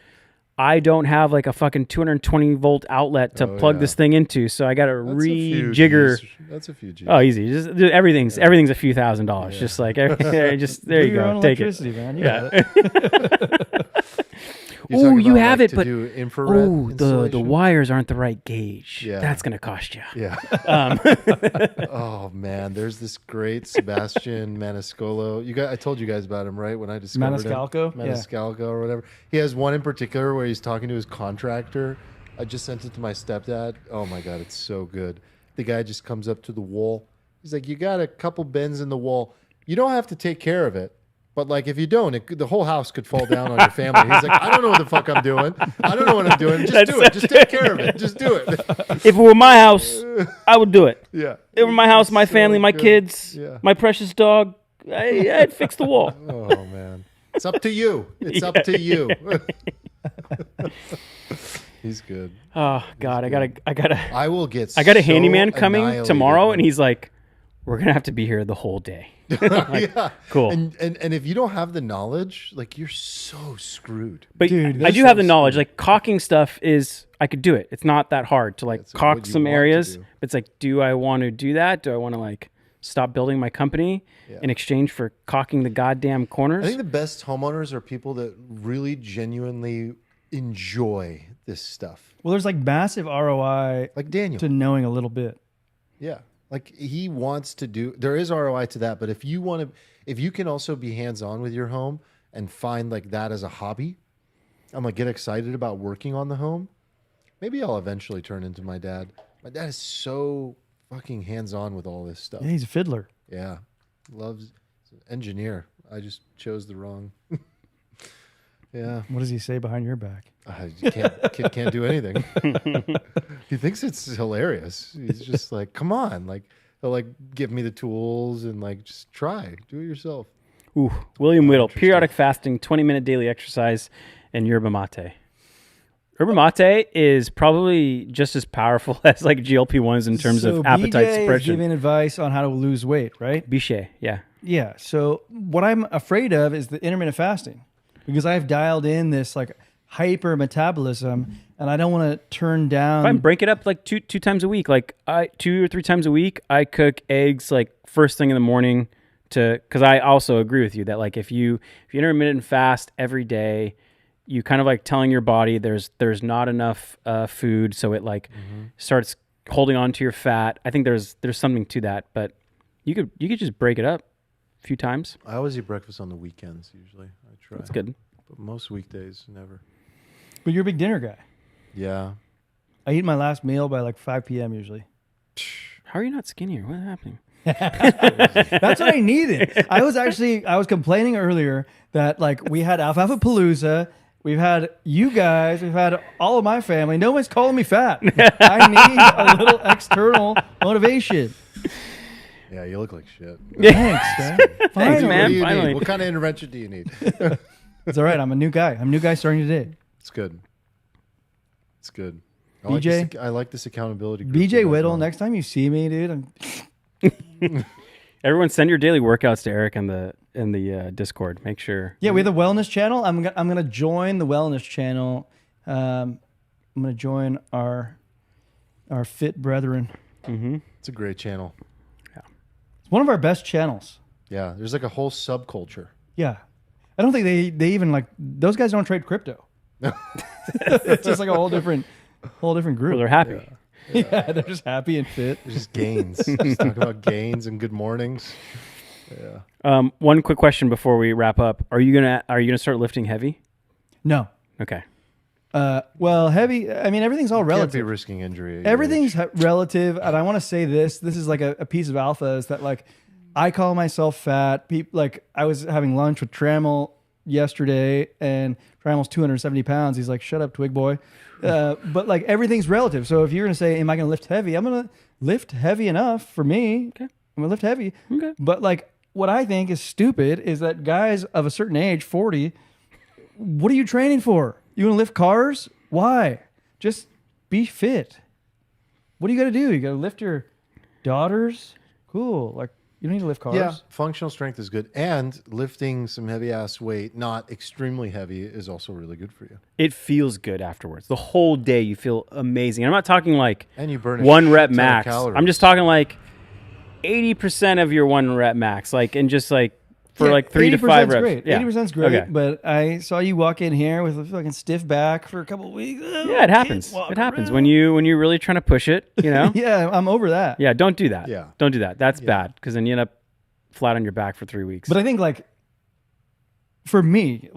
I don't have like a fucking 220 volt outlet to plug this thing into, so I got to rejigger. That's a few G's. Oh, easy. Just everything's a few $1,000s. Yeah. Just like just there do you your go. own Take electricity, it. man. You Yeah. got it. Oh, you have it, but do infrared the wires aren't the right gauge. Yeah. That's gonna cost you. Yeah. Oh man, there's this great Sebastian Maniscalco. I told you guys about him, right? When I discovered Maniscalco? him. Maniscalco or whatever. He has one in particular where he's talking to his contractor. I just sent it to my stepdad. Oh my god, it's so good. The guy just comes up to the wall. He's like, "You got a couple bends in the wall. You don't have to take care of it. But like, if you don't, the whole house could fall down on your family." He's like, "I don't know what the fuck I'm doing. I don't know what I'm doing. Just do it. Just take care of it. Just do it." If it were my house, I would do it. Yeah. If it were my house, my family, my kids, Yeah. my precious dog, I'd fix the wall. Oh man, it's up to you. It's up to you. He's good. Oh God, I gotta. I will get. I got a so handyman coming annihilated tomorrow, when- and he's like, "We're gonna have to be here the whole day." Yeah, cool. And if you don't have the knowledge, like you're so screwed. But Dude, I that's do have so the knowledge. Like caulking stuff I could do it. It's not that hard to like That's caulk what you some want to areas. do. But it's like, do I want to do that? Do I want to like stop building my company in exchange for caulking the goddamn corners? I think the best homeowners are people that really genuinely enjoy this stuff. Well, there's like massive ROI Like Daniel. to knowing a little bit. Yeah. Like he wants to do, there is ROI to that, but if you can also be hands-on with your home and find like that as a hobby, I'm like get excited about working on the home. Maybe I'll eventually turn into my dad. My dad is so fucking hands-on with all this stuff. Yeah, he's a fiddler. Yeah. Loves engineer. I just chose the wrong. Yeah. What does he say behind your back? Kid can't do anything. He thinks it's hilarious. He's just like, come on. Like, He'll like give me the tools and like just try, do it yourself. Ooh, William Whittle, periodic fasting, 20-minute daily exercise, and yerba mate. Yerba mate is probably just as powerful as like GLP-1s in terms of appetite BJ suppression. is giving advice on how to lose weight, right? Bichet, yeah. Yeah. So what I'm afraid of is the intermittent fasting, because I've dialed in this like hyper metabolism, and I don't want to turn down. Fine, break it up like two times a week. Like 2 or 3 times a week, I cook eggs like first thing in the morning because I also agree with you that like if you intermittent fast every day, you kind of like telling your body there's not enough food, so it like starts holding on to your fat. I think there's something to that, but you could just break it up a few times. I always eat breakfast on the weekends usually. I try. That's good. But most weekdays, never. But you're a big dinner guy. Yeah. I eat my last meal by like 5 p.m. usually. How are you not skinnier? What's happening? That's what I needed. I was complaining earlier that like we had Alfalfa Palooza, we've had you guys, we've had all of my family. No one's calling me fat. I need a little external motivation. Yeah, you look like shit. Thanks, man. Thanks, Finally. man. What do you Finally. need? What kind of intervention do you need? It's all right. I'm a new guy. I'm a new guy starting today. It's good. It's good. BJ? I like this accountability group. BJ Whittle, next time you see me, dude, Everyone, send your daily workouts to Eric in the Discord. Make sure. yeah, we have the wellness channel. I'm gonna join the wellness channel. I'm gonna join our fit brethren. Mm-hmm. It's a great channel. It's one of our best channels. Yeah, there's like a whole subculture. Yeah, I don't think they even like those guys don't trade crypto. It's just like a whole different group. Well, they're happy. Yeah, they're just happy and fit. There's just gains. Just talk about gains and good mornings. Yeah. One quick question before we wrap up: Are you gonna start lifting heavy? No. Okay. Well, heavy. I mean, everything's all Can't be relative. risking injury. at your Everything's age. relative, and I want to say this. This is like a piece of alpha is that like I call myself fat. Like I was having lunch with Trammell yesterday, and Trammell's 270 pounds. He's like, "Shut up, twig boy." But like everything's relative. So if you're gonna say, "Am I gonna lift heavy?" I'm gonna lift heavy enough for me. Okay. I'm gonna lift heavy. Okay. But like what I think is stupid is that guys of a certain age, 40, what are you training for? You want to lift cars? Why? Just be fit. What do you got to do? You got to lift your daughters? Cool. Like, you don't need to lift cars. Yeah, functional strength is good. And lifting some heavy ass weight, not extremely heavy, is also really good for you. It feels good afterwards. The whole day you feel amazing. I'm not talking like And you burn a one shit rep ton of max. calories. I'm just talking like 80% of your 1 rep max, like and just like for like 3 to 5 reps. Great. Yeah. 80%'s great. Okay. But I saw you walk in here with a fucking stiff back for a couple of weeks. Yeah, it happens. It happens when you're really trying to push it. You know. Yeah, I'm over that. Yeah, don't do that. Yeah. Don't do that. That's bad because then you end up flat on your back for 3 weeks. But I think like for me,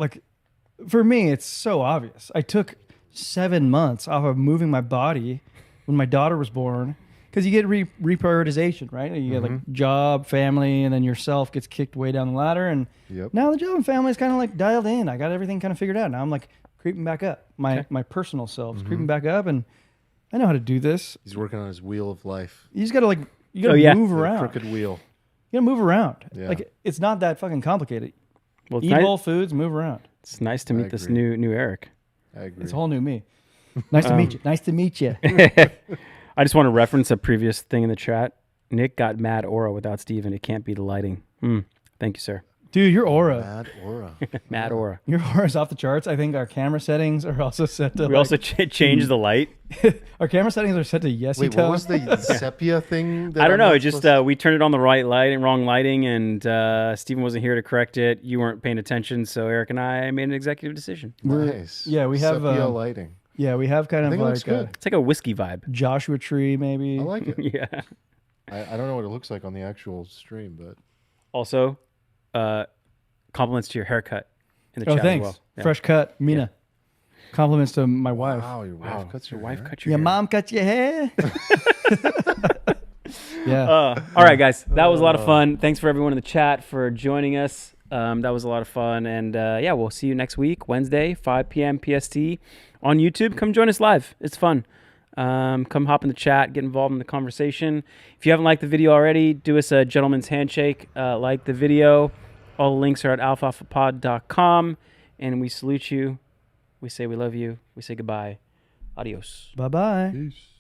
it's so obvious. I took 7 months off of moving my body when my daughter was born because you get reprioritization, right? You get like job, family, and then yourself gets kicked way down the ladder. And now the job and family is kind of like dialed in. I got everything kind of figured out. Now I'm like creeping back up. My personal self is creeping back up, and I know how to do this. He's working on his wheel of life. You just got to move The around. crooked wheel. You got to move around. Yeah. Like it's not that fucking complicated. well, Eat whole foods, move around. it's nice to I meet this agree. new Eric. I agree. It's a whole new me. Nice to meet you. Nice to meet you. I just want to reference a previous thing in the chat. Nick got mad aura without Steven. It can't be the lighting. Thank you, sir. Dude, your aura. Mad aura. Mad aura. Your aura is off the charts. I think our camera settings are also set to We also changed the light. our camera settings are set to yes Wait, what was the sepia thing? That I don't I'm know. not It just supposed we turned it on the right light and wrong lighting, and Steven wasn't here to correct it. You weren't paying attention, so Eric and I made an executive decision. to- Nice. yeah, we have, sepia lighting. Yeah, we have kind I of think it looks like a good. It's like a whiskey vibe. Joshua tree, maybe. I like it. Yeah. I don't know what it looks like on the actual stream, but Also, compliments to your haircut in the Oh, chat thanks. as well. Yeah. Fresh cut, Mina. Compliments to my wife. wow, your wife Wow, cuts your your wife hair? cut your Your hair. mom cut your hair. Yeah. All right, guys. That was a lot of fun. Thanks for everyone in the chat for joining us. That was a lot of fun. And yeah, we'll see you next week, Wednesday, 5 p.m. PST on YouTube. Come join us live. It's fun. Come hop in the chat, get involved in the conversation. If you haven't liked the video already, do us a gentleman's handshake. Like the video. All the links are at alfalfapod.com. And we salute you. We say we love you. We say goodbye. Adios. Bye-bye. Peace.